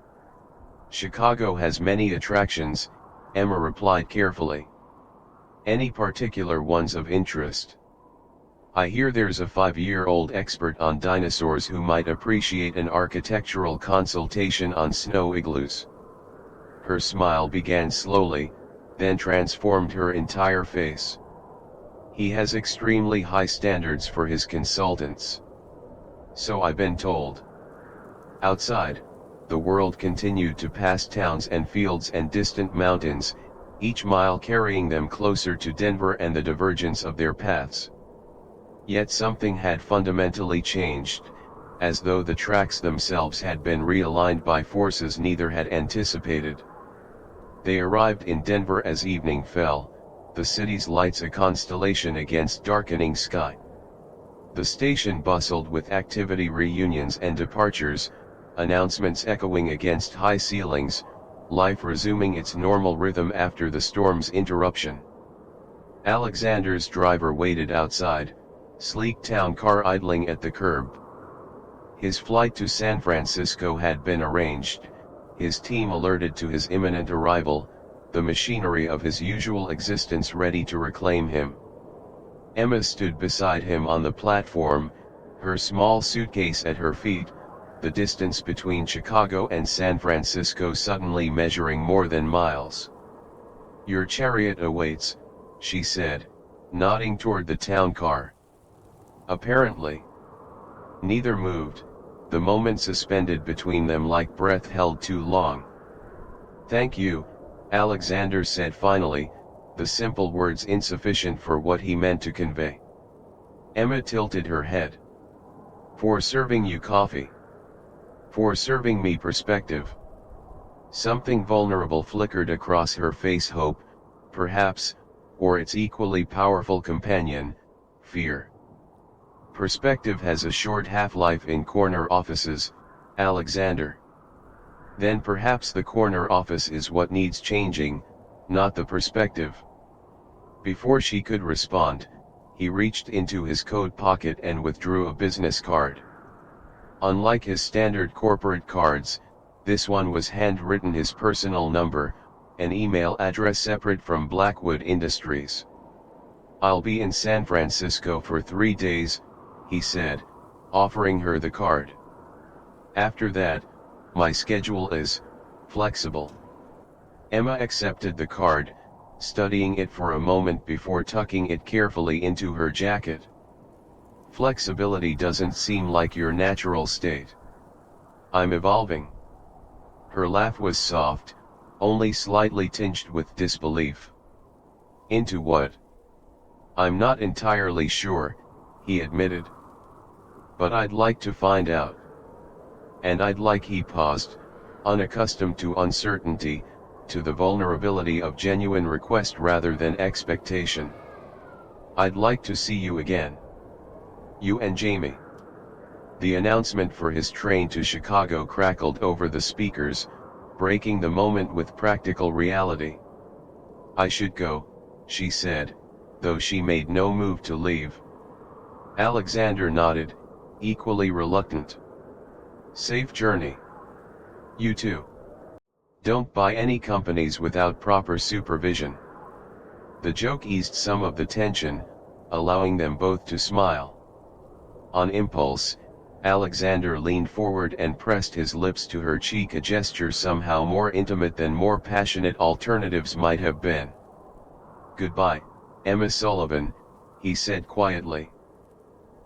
[SPEAKER 1] "Chicago has many attractions," Emma replied carefully. "Any particular ones of interest?" "I hear there's a 5-year-old expert on dinosaurs who might appreciate an architectural consultation on snow igloos." Her smile began slowly, then transformed her entire face. "He has extremely high standards for his consultants." "So I've been told." Outside, the world continued to pass towns and fields and distant mountains, each mile carrying them closer to Denver and the divergence of their paths. Yet something had fundamentally changed, as though the tracks themselves had been realigned by forces neither had anticipated. They arrived in Denver as evening fell, the city's lights a constellation against darkening sky. The station bustled with activity, reunions and departures, announcements echoing against high ceilings, life resuming its normal rhythm after the storm's interruption. Alexander's driver waited outside, sleek town car idling at the curb. His flight to San Francisco had been arranged, his team alerted to his imminent arrival, the machinery of his usual existence ready to reclaim him. Emma stood beside him on the platform, her small suitcase at her feet, the distance between Chicago and San Francisco suddenly measuring more than miles. "Your chariot awaits," she said, nodding toward the town car. Apparently. Neither moved, the moment suspended between them like breath held too long. "Thank you," Alexander said finally, the simple words insufficient for what he meant to convey. Emma tilted her head. "For serving you coffee. For serving me perspective." Something vulnerable flickered across her face, hope, perhaps, or its equally powerful companion, fear. "Perspective has a short half-life in corner offices, Alexander." "Then perhaps the corner office is what needs changing, not the perspective." Before she could respond, he reached into his coat pocket and withdrew a business card. Unlike his standard corporate cards, this one was handwritten, his personal number, an email address separate from Blackwood Industries. "I'll be in San Francisco for 3 days, he said, offering her the card. "After that, my schedule is flexible." Emma accepted the card, studying it for a moment before tucking it carefully into her jacket. "Flexibility doesn't seem like your natural state." I'm evolving. Her laugh was soft, only slightly tinged with disbelief. Into what? I'm not entirely sure, he admitted. But I'd like to find out. And I'd like, he paused, unaccustomed to uncertainty, to the vulnerability of genuine request rather than expectation. I'd like to see you again. You and Jamie. The announcement for his train to Chicago crackled over the speakers, breaking the moment with practical reality. I should go, she said, though she made no move to leave. Alexander nodded, equally reluctant. Safe journey. You too. Don't buy any companies without proper supervision. The joke eased some of the tension, allowing them both to smile. On impulse, Alexander leaned forward and pressed his lips to her cheek, a gesture somehow more intimate than more passionate alternatives might have been. Goodbye, Emma Sullivan, he said quietly.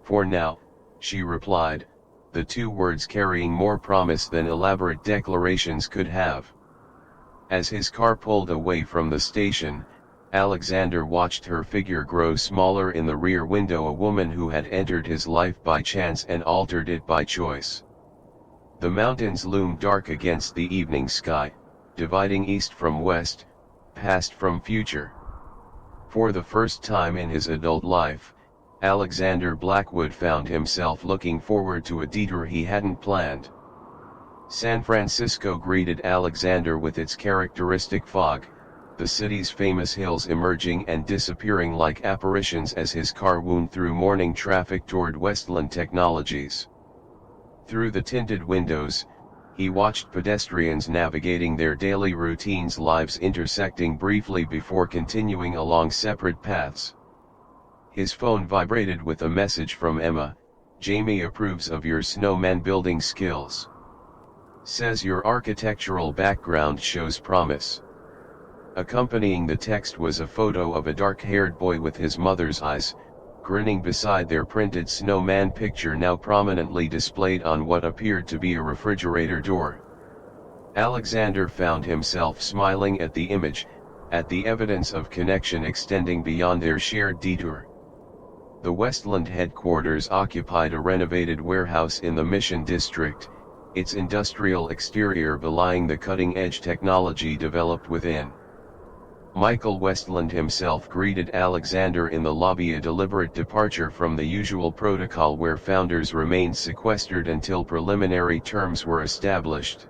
[SPEAKER 1] For now, she replied, the two words carrying more promise than elaborate declarations could have. As his car pulled away from the station, Alexander watched her figure grow smaller in the rear window, a woman who had entered his life by chance and altered it by choice. The mountains loomed dark against the evening sky, dividing east from west, past from future. For the first time in his adult life, Alexander Blackwood found himself looking forward to a detour he hadn't planned. San Francisco greeted Alexander with its characteristic fog, the city's famous hills emerging and disappearing like apparitions as his car wound through morning traffic toward Westland Technologies. Through the tinted windows, he watched pedestrians navigating their daily routines, lives intersecting briefly before continuing along separate paths. His phone vibrated with a message from Emma. Jamie approves of your snowman building skills. Says your architectural background shows promise. Accompanying the text was a photo of a dark-haired boy with his mother's eyes, grinning beside their printed snowman picture now prominently displayed on what appeared to be a refrigerator door. Alexander found himself smiling at the image, at the evidence of connection extending beyond their shared detour. The Westland headquarters occupied a renovated warehouse in the Mission District, its industrial exterior belying the cutting-edge technology developed within. Michael Westland himself greeted Alexander in the lobby, a deliberate departure from the usual protocol where founders remained sequestered until preliminary terms were established.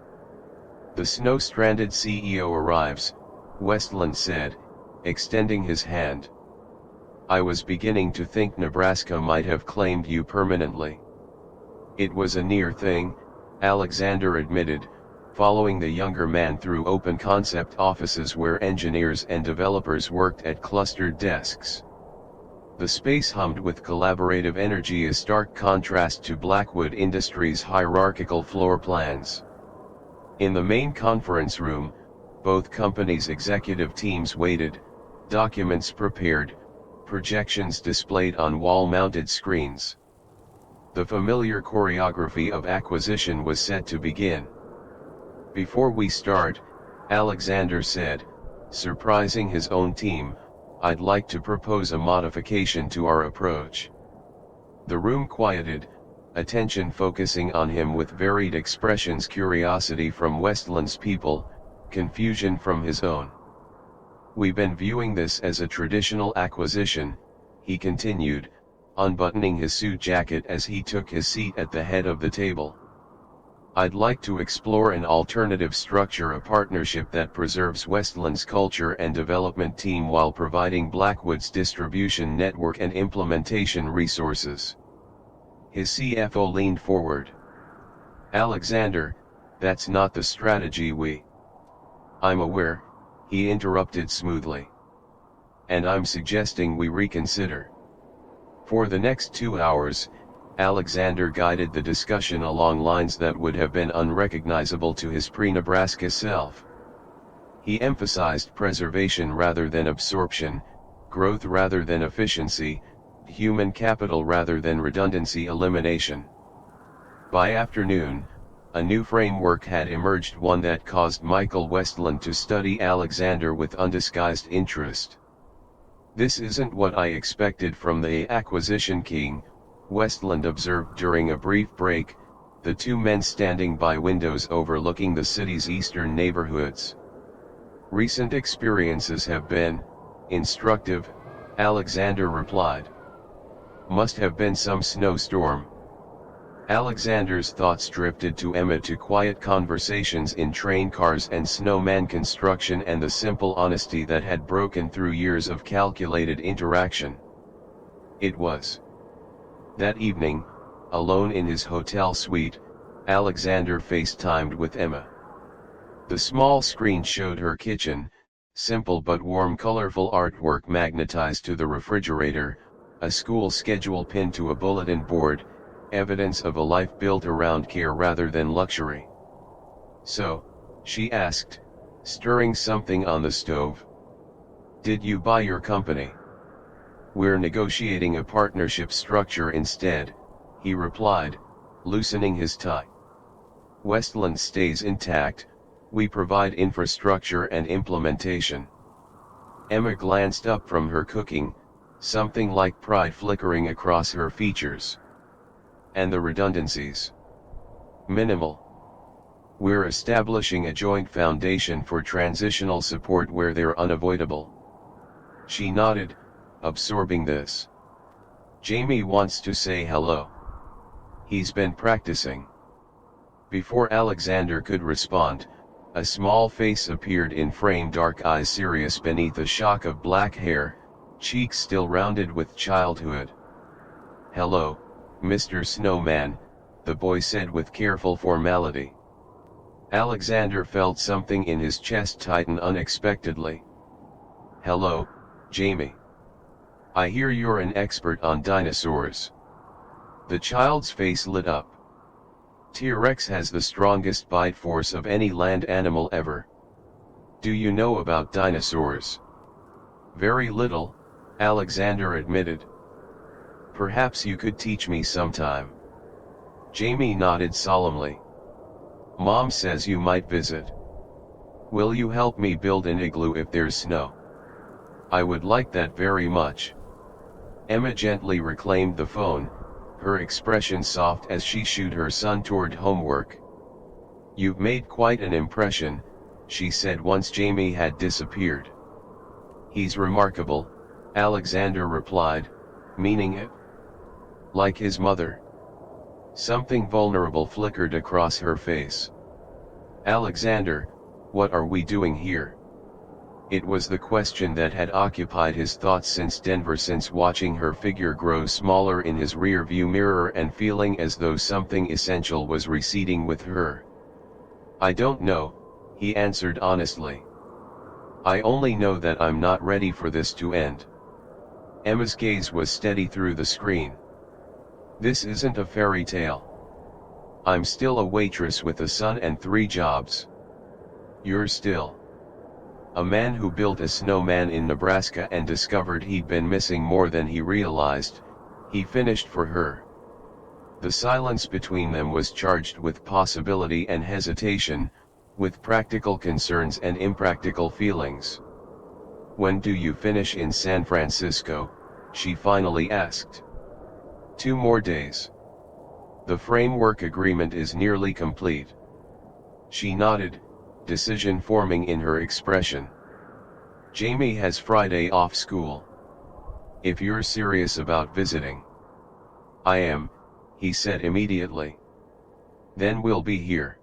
[SPEAKER 1] The snow-stranded CEO arrives, Westland said, extending his hand. I was beginning to think Nebraska might have claimed you permanently. It was a near thing, Alexander admitted, following the younger man through open concept offices where engineers and developers worked at clustered desks. The space hummed with collaborative energy, a stark contrast to Blackwood Industries' hierarchical floor plans. In the main conference room, both companies' executive teams waited, documents prepared, projections displayed on wall-mounted screens. The familiar choreography of acquisition was set to begin. Before we start, Alexander said, surprising his own team, I'd like to propose a modification to our approach. The room quieted, attention focusing on him with varied expressions, curiosity from Westland's people, confusion from his own. We've been viewing this as a traditional acquisition, he continued, unbuttoning his suit jacket as he took his seat at the head of the table. I'd like to explore an alternative structure, a partnership that preserves Westland's culture and development team while providing Blackwood's distribution network and implementation resources. His CFO leaned forward. Alexander, that's not the strategy I'm aware, he interrupted smoothly. And I'm suggesting we reconsider. For the next 2 hours, Alexander guided the discussion along lines that would have been unrecognizable to his pre-Nebraska self. He emphasized preservation rather than absorption, growth rather than efficiency, human capital rather than redundancy elimination. By afternoon, a new framework had emerged, one that caused Michael Westland to study Alexander with undisguised interest. "This isn't what I expected from the acquisition king," Westland observed during a brief break, the two men standing by windows overlooking the city's eastern neighborhoods. "Recent experiences have been instructive," Alexander replied. "Must have been some snowstorm." Alexander's thoughts drifted to Emma, to quiet conversations in train cars and snowman construction, and the simple honesty that had broken through years of calculated interaction. It was. That evening, alone in his hotel suite, Alexander FaceTimed with Emma. The small screen showed her kitchen, simple but warm, colorful artwork magnetized to the refrigerator, a school schedule pinned to a bulletin board, evidence of a life built around care rather than luxury. "So," she asked, stirring something on the stove, "did you buy your company?" "We're negotiating a partnership structure instead," he replied, loosening his tie. "Westland stays intact, we provide infrastructure and implementation." Emma glanced up from her cooking, something like pride flickering across her features. "And the redundancies?" "Minimal. We're establishing a joint foundation for transitional support where they're unavoidable." She nodded, absorbing this. "Jamie wants to say hello. He's been practicing." Before Alexander could respond, a small face appeared in frame, dark eyes serious beneath a shock of black hair, cheeks still rounded with childhood. "Hello, Mr. Snowman," the boy said with careful formality. Alexander felt something in his chest tighten unexpectedly. "Hello, Jamie. I hear you're an expert on dinosaurs." The child's face lit up. "T-Rex has the strongest bite force of any land animal ever. Do you know about dinosaurs?" "Very little," Alexander admitted. "Perhaps you could teach me sometime." Jamie nodded solemnly. "Mom says you might visit. Will you help me build an igloo if there's snow?" "I would like that very much." Emma gently reclaimed the phone, her expression soft as she shooed her son toward homework. "You've made quite an impression," she said once Jamie had disappeared. "He's remarkable," Alexander replied, meaning it. "Like his mother." Something vulnerable flickered across her face. "Alexander, what are we doing here?" It was the question that had occupied his thoughts since Denver, since watching her figure grow smaller in his rear-view mirror and feeling as though something essential was receding with her. "I don't know," he answered honestly. "I only know that I'm not ready for this to end." Emma's gaze was steady through the screen. "This isn't a fairy tale. I'm still a waitress with a son and 3 jobs. You're still a man who built a snowman in Nebraska and discovered he'd been missing more than he realized," he finished for her. The silence between them was charged with possibility and hesitation, with practical concerns and impractical feelings. "When do you finish in San Francisco?" she finally asked. 2 more days. The framework agreement is nearly complete." She nodded, decision forming in her expression. "Jamie has Friday off school. If you're serious about visiting." "I am," he said immediately. "Then we'll be here."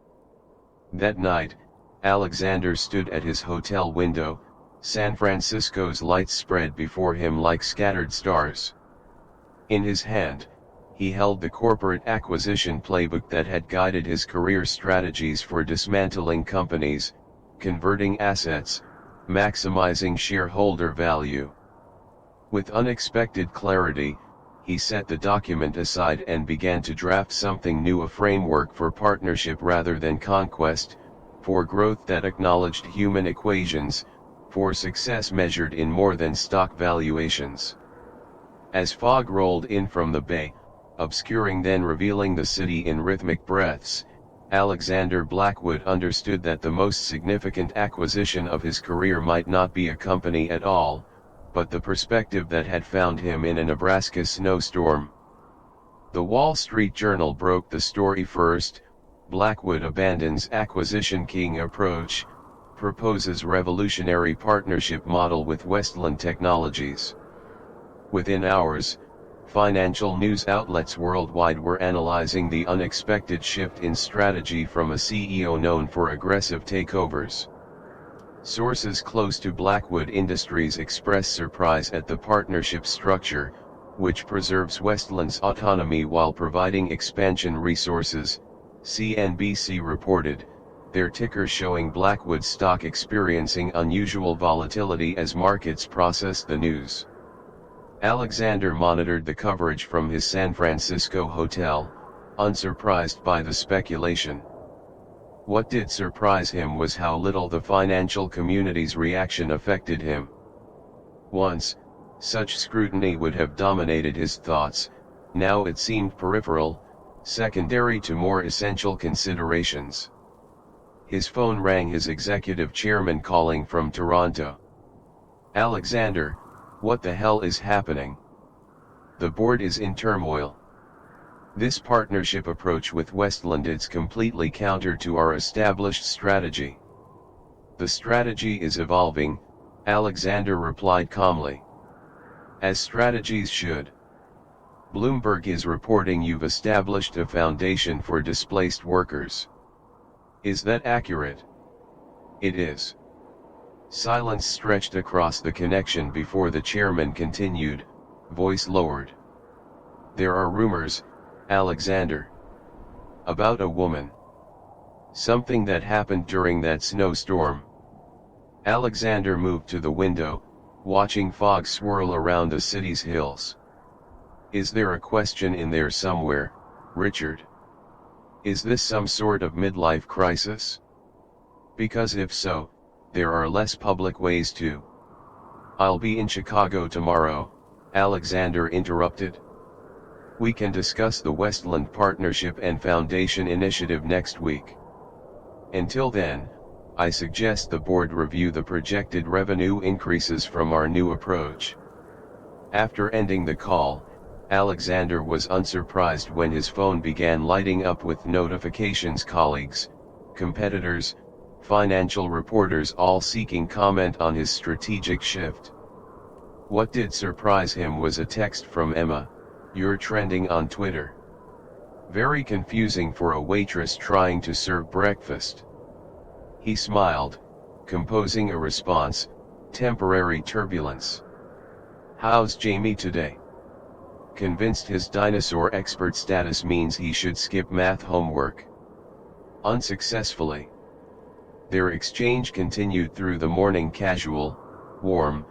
[SPEAKER 1] That night, Alexander stood at his hotel window, San Francisco's lights spread before him like scattered stars. In his hand, he held the corporate acquisition playbook that had guided his career strategies for dismantling companies, converting assets, maximizing shareholder value. With unexpected clarity, he set the document aside and began to draft something new, a framework for partnership rather than conquest, for growth that acknowledged human equations, for success measured in more than stock valuations. As fog rolled in from the bay, obscuring then revealing the city in rhythmic breaths, Alexander Blackwood understood that the most significant acquisition of his career might not be a company at all, but the perspective that had found him in a Nebraska snowstorm. The Wall Street Journal broke the story first. Blackwood abandons acquisition king approach, proposes revolutionary partnership model with Westland Technologies. Within hours, financial news outlets worldwide were analyzing the unexpected shift in strategy from a CEO known for aggressive takeovers. Sources close to Blackwood Industries express surprise at the partnership structure, which preserves Westland's autonomy while providing expansion resources. CNBC reported, their ticker showing Blackwood stock experiencing unusual volatility as markets processed the news. Alexander monitored the coverage from his San Francisco hotel, unsurprised by the speculation. What did surprise him was how little the financial community's reaction affected him. Once, such scrutiny would have dominated his thoughts, now it seemed peripheral, secondary to more essential considerations. His phone rang, his executive chairman calling from Toronto. "Alexander, what the hell is happening? The board is in turmoil. This partnership approach with Westland is completely counter to our established strategy." "The strategy is evolving," Alexander replied calmly. "As strategies should. Bloomberg is reporting you've established a foundation for displaced workers. Is that accurate?" "It is." Silence stretched across the connection before the chairman continued, voice lowered. "There are rumors, Alexander. About a woman. Something that happened during that snowstorm." Alexander moved to the window, watching fog swirl around the city's hills. "Is there a question in there somewhere, Richard? Is this some sort of midlife crisis? Because if so, there are less public ways to—" "I'll be in Chicago tomorrow," Alexander interrupted. "We can discuss the Westland Partnership and Foundation Initiative next week. Until then, I suggest the board review the projected revenue increases from our new approach." After ending the call, Alexander was unsurprised when his phone began lighting up with notifications, colleagues, competitors, financial reporters all seeking comment on his strategic shift. What did surprise him was a text from Emma, "You're trending on Twitter. Very confusing for a waitress trying to serve breakfast." He smiled, composing a response, "Temporary turbulence. How's Jamie today?" Convinced his dinosaur expert status means he should skip math homework. Unsuccessfully. Their exchange continued through the morning, casual, warm,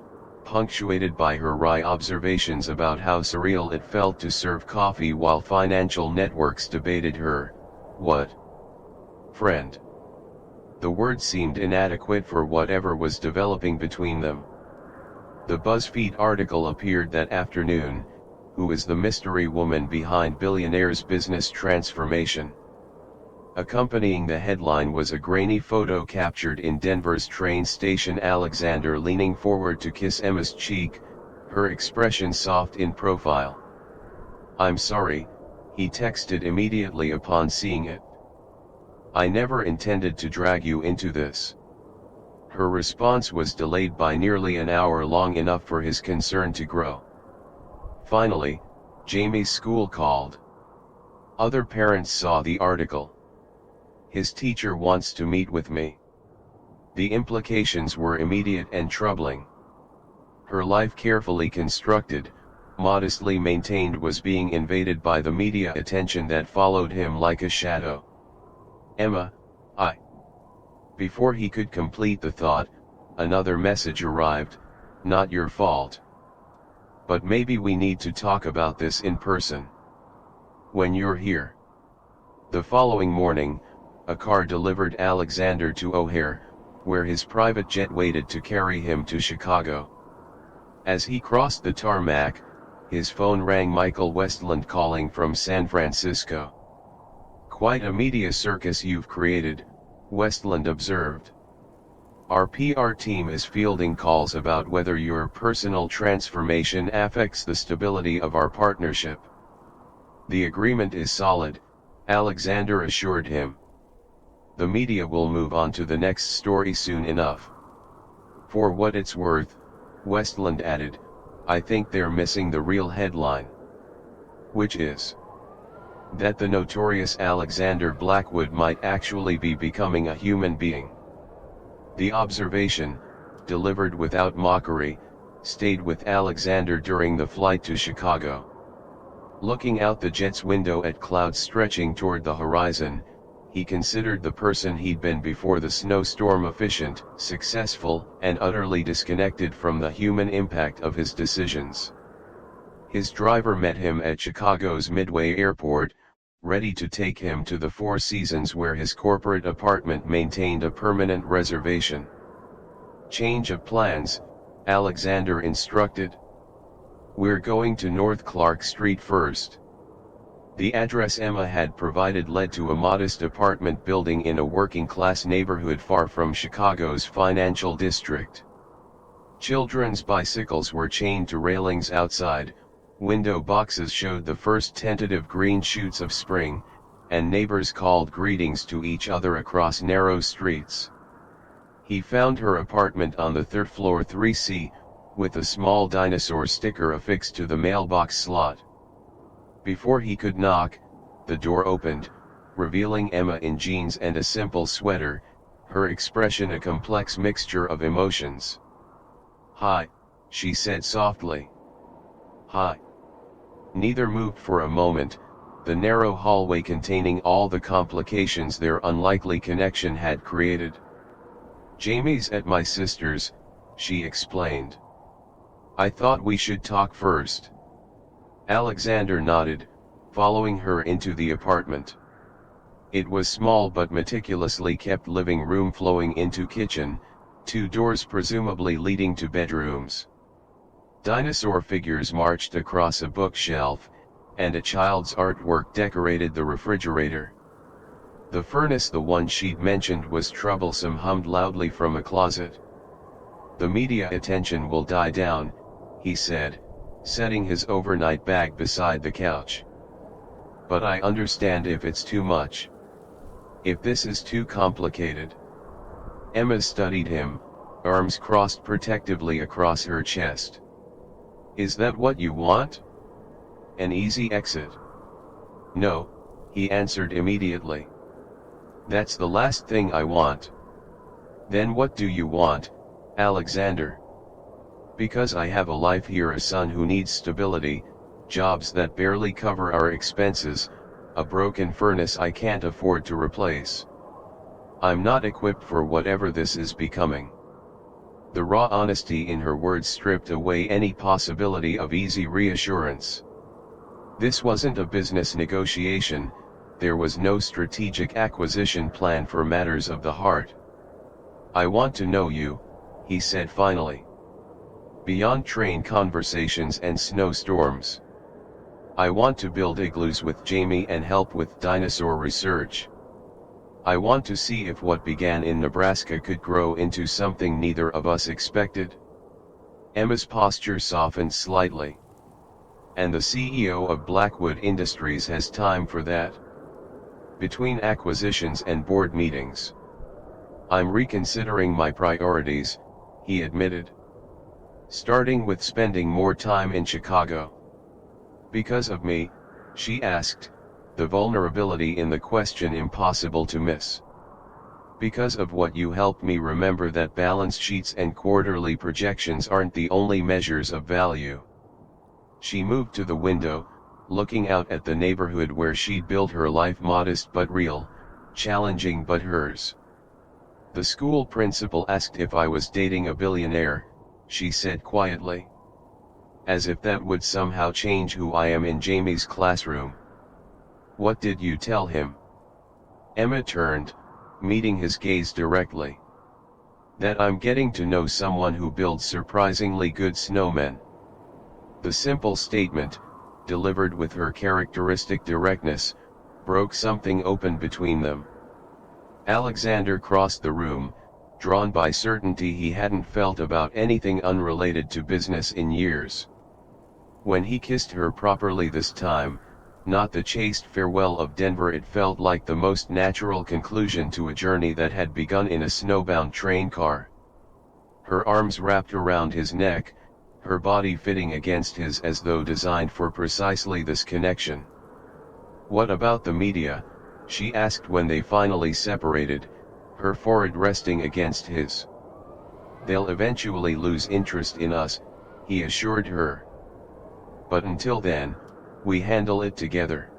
[SPEAKER 1] punctuated by her wry observations about how surreal it felt to serve coffee while financial networks debated her, what? Friend. The word seemed inadequate for whatever was developing between them. The BuzzFeed article appeared that afternoon, "Who is the mystery woman behind Billionaire's business transformation?" Accompanying the headline was a grainy photo captured in Denver's train station, Alexander leaning forward to kiss Emma's cheek, her expression soft in profile. "I'm sorry," he texted immediately upon seeing it. "I never intended to drag you into this." Her response was delayed by nearly an hour, long enough for his concern to grow. Finally, Jamie's school called. Other parents saw the article. "His teacher wants to meet with me." The implications were immediate and troubling. Her life, carefully constructed, modestly maintained, was being invaded by the media attention that followed him like a shadow. "Emma, I..." Before he could complete the thought, another message arrived, "Not your fault. But maybe we need to talk about this in person. When you're here." The following morning, a car delivered Alexander to O'Hare, where his private jet waited to carry him to Chicago. As he crossed the tarmac, his phone rang, Michael Westland calling from San Francisco. Quite a media circus you've created, Westland observed. Our PR team is fielding calls about whether your personal transformation affects the stability of our partnership. The agreement is solid, Alexander assured him. The media will move on to the next story soon enough. For what it's worth, Westland added, I think they're missing the real headline. Which is that the notorious Alexander Blackwood might actually be becoming a human being. The observation, delivered without mockery, stayed with Alexander during the flight to Chicago. Looking out the jet's window at clouds stretching toward the horizon, he considered the person he'd been before the snowstorm: efficient, successful, and utterly disconnected from the human impact of his decisions. His driver met him at Chicago's Midway Airport, ready to take him to the Four Seasons where his corporate apartment maintained a permanent reservation. Change of plans, Alexander instructed. We're going to North Clark Street first. The address Emma had provided led to a modest apartment building in a working-class neighborhood far from Chicago's financial district. Children's bicycles were chained to railings outside, window boxes showed the first tentative green shoots of spring, and neighbors called greetings to each other across narrow streets. He found her apartment on the third floor 3C, with a small dinosaur sticker affixed to the mailbox slot. Before he could knock, the door opened, revealing Emma in jeans and a simple sweater, her expression a complex mixture of emotions. "Hi," she said softly. "Hi." Neither moved for a moment, the narrow hallway containing all the complications their unlikely connection had created. "Jamie's at my sister's," she explained. "I thought we should talk first." Alexander nodded, following her into the apartment. It was small but meticulously kept living room flowing into kitchen, two doors presumably leading to bedrooms. Dinosaur figures marched across a bookshelf, and a child's artwork decorated the refrigerator. The furnace, the one she'd mentioned was troublesome, hummed loudly from a closet. "The media attention will die down," he said, setting his overnight bag beside the couch. "But I understand if it's too much. If this is too complicated." Emma studied him, arms crossed protectively across her chest. "Is that what you want? An easy exit?" "No," he answered immediately. "That's the last thing I want." "Then what do you want, Alexander?" "Because I have a life here, a son who needs stability, jobs that barely cover our expenses, a broken furnace I can't afford to replace. I'm not equipped for whatever this is becoming." The raw honesty in her words stripped away any possibility of easy reassurance. This wasn't a business negotiation, there was no strategic acquisition plan for matters of the heart. "I want to know you," he said finally. "Beyond train conversations and snowstorms. I want to build igloos with Jamie and help with dinosaur research. I want to see if what began in Nebraska could grow into something neither of us expected." Emma's posture softened slightly. "And the CEO of Blackwood Industries has time for that? Between acquisitions and board meetings. I'm reconsidering my priorities," he admitted. "Starting with spending more time in Chicago." "Because of me?" she asked, the vulnerability in the question impossible to miss. "Because of what you helped me remember, that balance sheets and quarterly projections aren't the only measures of value." She moved to the window, looking out at the neighborhood where she'd built her life, modest but real, challenging but hers. "The school principal asked if I was dating a billionaire," she said quietly. "As if that would somehow change who I am in Jamie's classroom." "What did you tell him?" Emma turned, meeting his gaze directly. "That I'm getting to know someone who builds surprisingly good snowmen." The simple statement, delivered with her characteristic directness, broke something open between them. Alexander crossed the room, drawn by certainty he hadn't felt about anything unrelated to business in years. When he kissed her properly this time, not the chaste farewell of Denver, it felt like the most natural conclusion to a journey that had begun in a snowbound train car. Her arms wrapped around his neck, her body fitting against his as though designed for precisely this connection. "What about the media?" she asked when they finally separated, her forehead resting against his. "They'll eventually lose interest in us," he assured her. "But until then, we handle it together."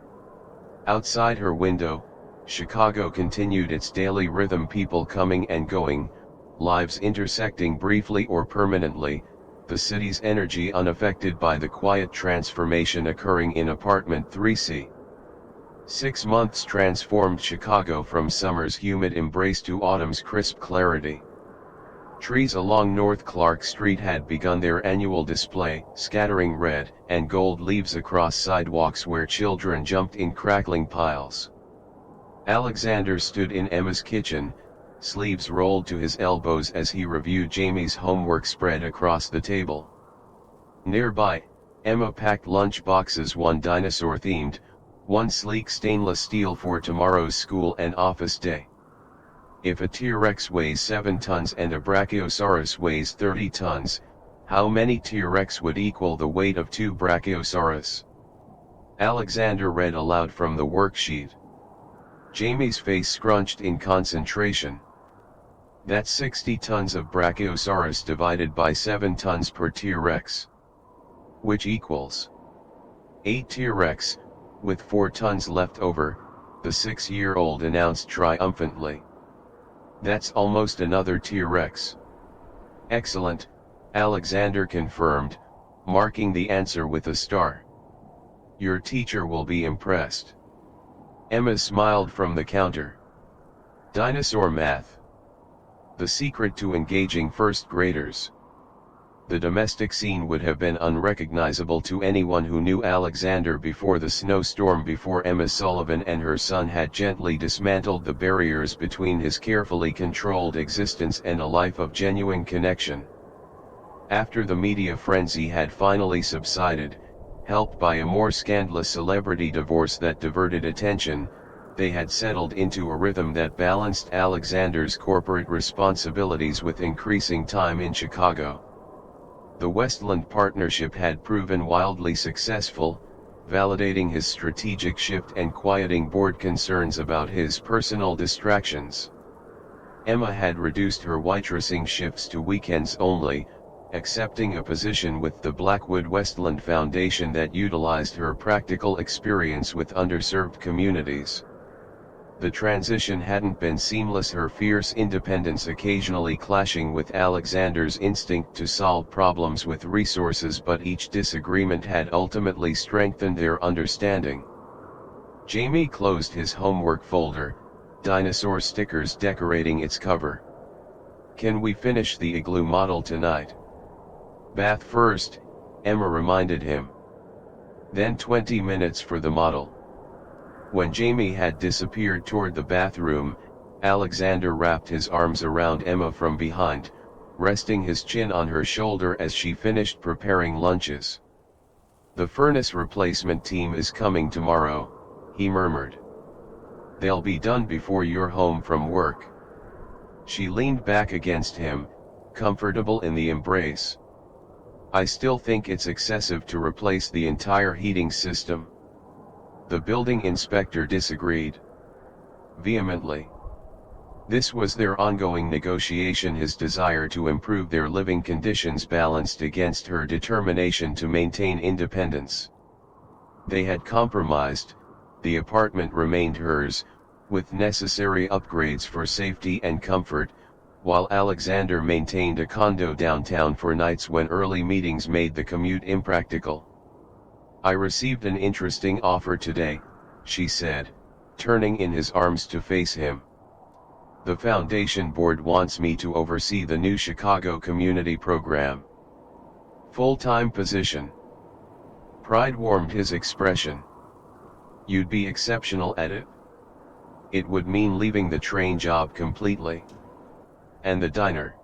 [SPEAKER 1] Outside her window, Chicago continued its daily rhythm, people coming and going, lives intersecting briefly or permanently, the city's energy unaffected by the quiet transformation occurring in apartment 3C. 6 months transformed Chicago from summer's humid embrace to autumn's crisp clarity. Trees along North Clark Street had begun their annual display, scattering red and gold leaves across sidewalks where children jumped in crackling piles. Alexander stood in Emma's kitchen, sleeves rolled to his elbows as he reviewed Jamie's homework spread across the table. Nearby, Emma packed lunch boxes, one dinosaur-themed, one sleek stainless steel for tomorrow's school and office day. If a T-Rex weighs 7 tons and a Brachiosaurus weighs 30 tons, how many T-Rex would equal the weight of 2 Brachiosaurus? Alexander read aloud from the worksheet. Jamie's face scrunched in concentration. "That's 60 tons of Brachiosaurus divided by 7 tons per T-Rex. Which equals 8 T-Rex, with 4 tons left over," the 6-year-old announced triumphantly. "That's almost another T-Rex." "Excellent," Alexander confirmed, marking the answer with a star. "Your teacher will be impressed." Emma smiled from the counter. Dinosaur math. The secret to engaging first graders. The domestic scene would have been unrecognizable to anyone who knew Alexander before the snowstorm, before Emma Sullivan and her son had gently dismantled the barriers between his carefully controlled existence and a life of genuine connection. After the media frenzy had finally subsided, helped by a more scandalous celebrity divorce that diverted attention, they had settled into a rhythm that balanced Alexander's corporate responsibilities with increasing time in Chicago. The Westland partnership had proven wildly successful, validating his strategic shift and quieting board concerns about his personal distractions. Emma had reduced her waitressing shifts to weekends only, accepting a position with the Blackwood Westland Foundation that utilized her practical experience with underserved communities. The transition hadn't been seamless, her fierce independence occasionally clashing with Alexander's instinct to solve problems with resources, but each disagreement had ultimately strengthened their understanding. Jamie closed his homework folder, dinosaur stickers decorating its cover. "Can we finish the igloo model tonight?" "Bath first," Emma reminded him. "Then 20 minutes for the model." When Jamie had disappeared toward the bathroom, Alexander wrapped his arms around Emma from behind, resting his chin on her shoulder as she finished preparing lunches. "The furnace replacement team is coming tomorrow," he murmured. "They'll be done before you're home from work." She leaned back against him, comfortable in the embrace. "I still think it's excessive to replace the entire heating system." The building inspector disagreed vehemently. This was their ongoing negotiation, his desire to improve their living conditions balanced against her determination to maintain independence. They had compromised, the apartment remained hers, with necessary upgrades for safety and comfort, while Alexander maintained a condo downtown for nights when early meetings made the commute impractical. "I received an interesting offer today," she said, turning in his arms to face him. "The foundation board wants me to oversee the new Chicago community program. Full-time position." Pride warmed his expression. You'd be exceptional at it. It would mean leaving the train job completely. And the diner.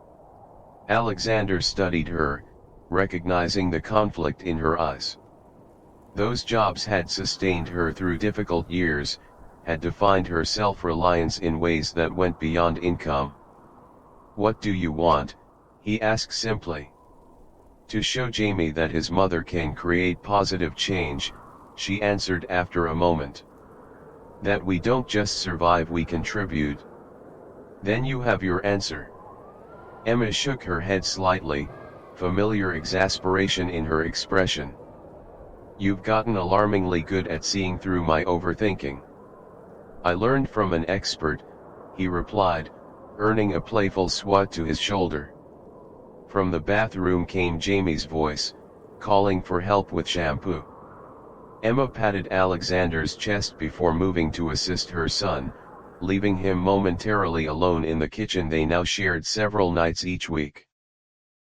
[SPEAKER 1] Alexander studied her, recognizing the conflict in her eyes. Those jobs had sustained her through difficult years, had defined her self-reliance in ways that went beyond income. "What do you want?" he asked simply. "To show Jamie that his mother can create positive change," she answered after a moment. "That we don't just survive, we contribute." "Then you have your answer." Emma shook her head slightly, familiar exasperation in her expression. "You've gotten alarmingly good at seeing through my overthinking." "I learned from an expert," he replied, earning a playful swat to his shoulder. From the bathroom came Jamie's voice, calling for help with shampoo. Emma patted Alexander's chest before moving to assist her son, leaving him momentarily alone in the kitchen they now shared several nights each week.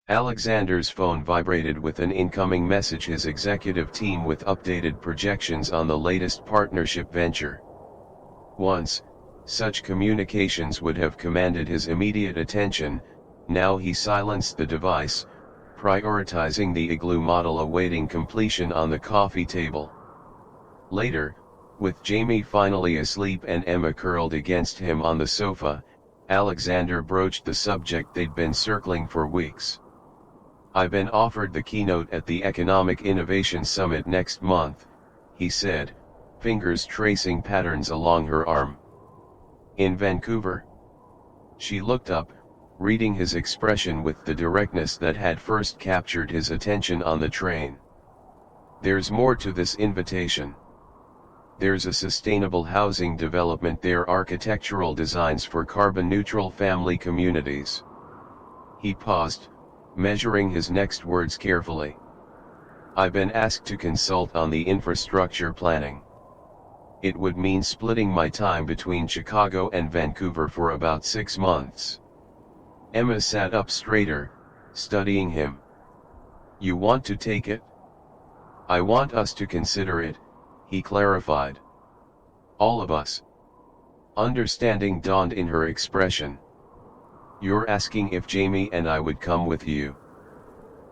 [SPEAKER 1] Alexander's phone vibrated with an incoming message, his executive team with updated projections on the latest partnership venture. Once, such communications would have commanded his immediate attention. Now he silenced the device, prioritizing the Igloo model awaiting completion on the coffee table. Later, with Jamie finally asleep and Emma curled against him on the sofa, Alexander broached the subject they'd been circling for weeks. "I've been offered the keynote at the Economic Innovation Summit next month," he said, fingers tracing patterns along her arm. "In Vancouver?" She looked up, reading his expression with the directness that had first captured his attention on the train. "There's more to this invitation. There's a sustainable housing development there, architectural designs for carbon-neutral family communities." He paused, measuring his next words carefully. "I've been asked to consult on the infrastructure planning. It would mean splitting my time between Chicago and Vancouver for about 6 months. Emma sat up straighter, studying him. "You want to take it?" "I want us to consider it," he clarified. "All of us." Understanding dawned in her expression. "You're asking if Jamie and I would come with you?"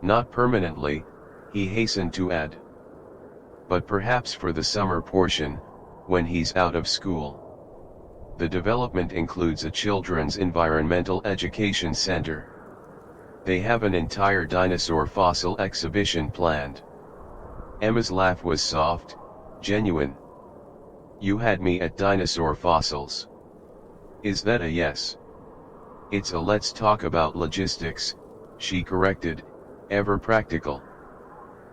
[SPEAKER 1] "Not permanently," he hastened to add. "But perhaps for the summer portion, when he's out of school." The development includes a children's environmental education center. They have an entire dinosaur fossil exhibition planned. Emma's laugh was soft, genuine. "You had me at dinosaur fossils." "Is that a yes?" "It's a let's talk about logistics," she corrected, ever practical.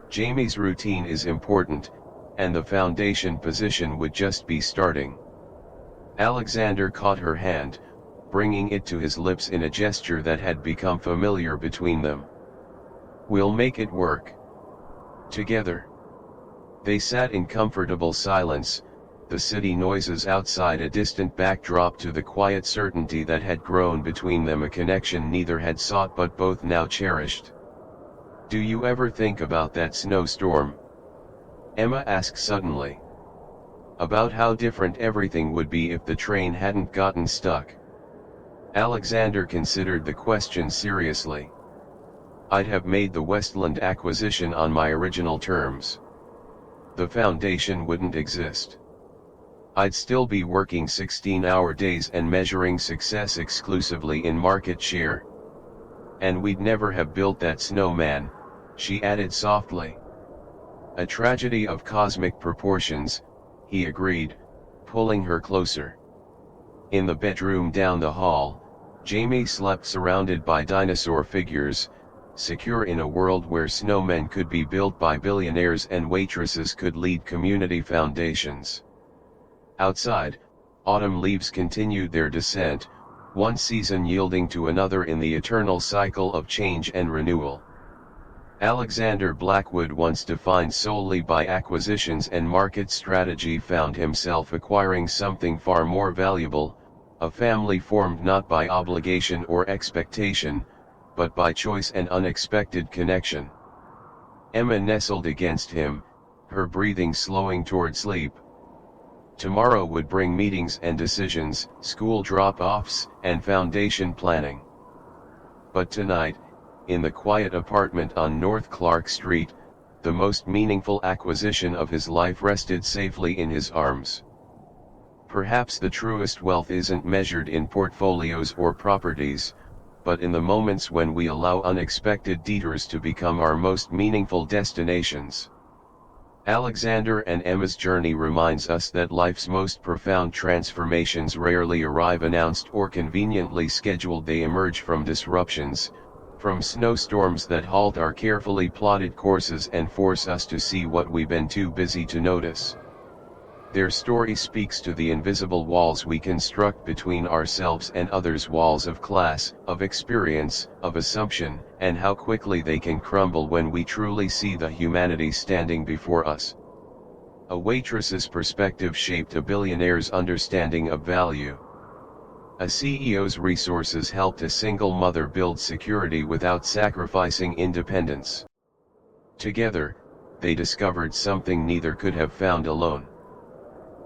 [SPEAKER 1] "Jamie's routine is important, and the foundation position would just be starting." Alexander caught her hand, bringing it to his lips in a gesture that had become familiar between them. "We'll make it work. Together." They sat in comfortable silence, the city noises outside a distant backdrop to the quiet certainty that had grown between them, a connection neither had sought but both now cherished. "Do you ever think about that snowstorm?" Emma asked suddenly. "About how different everything would be if the train hadn't gotten stuck?" Alexander considered the question seriously. "I'd have made the Westland acquisition on my original terms. The foundation wouldn't exist. I'd still be working 16-hour days and measuring success exclusively in market share. And we'd never have built that snowman," she added softly. "A tragedy of cosmic proportions," he agreed, pulling her closer. In the bedroom down the hall, Jamie slept surrounded by dinosaur figures, secure in a world where snowmen could be built by billionaires and waitresses could lead community foundations. Outside, autumn leaves continued their descent, one season yielding to another in the eternal cycle of change and renewal. Alexander Blackwood, once defined solely by acquisitions and market strategy, found himself acquiring something far more valuable, a family formed not by obligation or expectation, but by choice and unexpected connection. Emma nestled against him, her breathing slowing toward sleep. Tomorrow would bring meetings and decisions, school drop-offs, and foundation planning. But tonight, in the quiet apartment on North Clark Street, the most meaningful acquisition of his life rested safely in his arms. Perhaps the truest wealth isn't measured in portfolios or properties, but in the moments when we allow unexpected detours to become our most meaningful destinations. Alexander and Emma's journey reminds us that life's most profound transformations rarely arrive announced or conveniently scheduled. They emerge from disruptions, from snowstorms that halt our carefully plotted courses and force us to see what we've been too busy to notice. Their story speaks to the invisible walls we construct between ourselves and others, walls of class, of experience, of assumption, and how quickly they can crumble when we truly see the humanity standing before us. A waitress's perspective shaped a billionaire's understanding of value. A CEO's resources helped a single mother build security without sacrificing independence. Together, they discovered something neither could have found alone.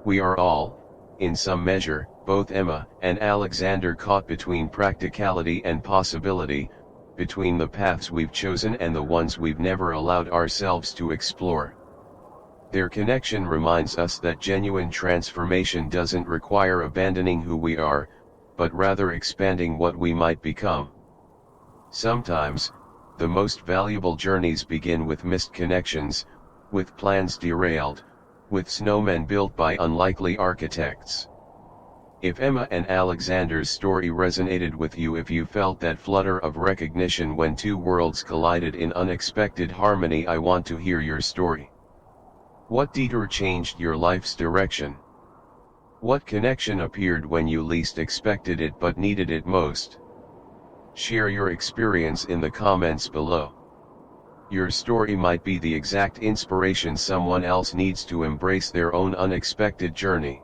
[SPEAKER 1] We are all, in some measure, both Emma and Alexander, caught between practicality and possibility, between the paths we've chosen and the ones we've never allowed ourselves to explore. Their connection reminds us that genuine transformation doesn't require abandoning who we are, but rather expanding what we might become. Sometimes, the most valuable journeys begin with missed connections, with plans derailed, with snowmen built by unlikely architects. If Emma and Alexander's story resonated with you, if you felt that flutter of recognition when two worlds collided in unexpected harmony, I want to hear your story. What detour changed your life's direction? What connection appeared when you least expected it but needed it most? Share your experience in the comments below. Your story might be the exact inspiration someone else needs to embrace their own unexpected journey.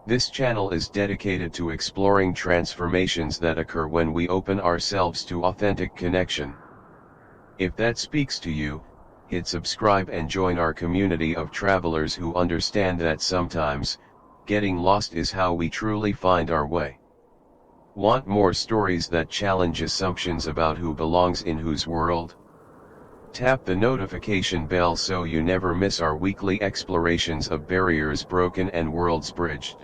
[SPEAKER 1] This channel is dedicated to exploring transformations that occur when we open ourselves to authentic connection. If that speaks to you, hit subscribe and join our community of travelers who understand that sometimes, getting lost is how we truly find our way. Want more stories that challenge assumptions about who belongs in whose world? Tap the notification bell so you never miss our weekly explorations of barriers broken and worlds bridged.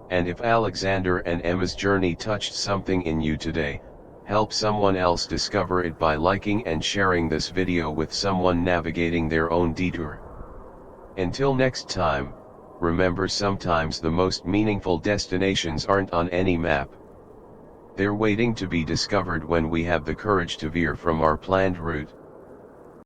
[SPEAKER 1] And if Alexander and Emma's journey touched something in you today, help someone else discover it by liking and sharing this video with someone navigating their own detour. Until next time, remember, sometimes the most meaningful destinations aren't on any map. They're waiting to be discovered when we have the courage to veer from our planned route.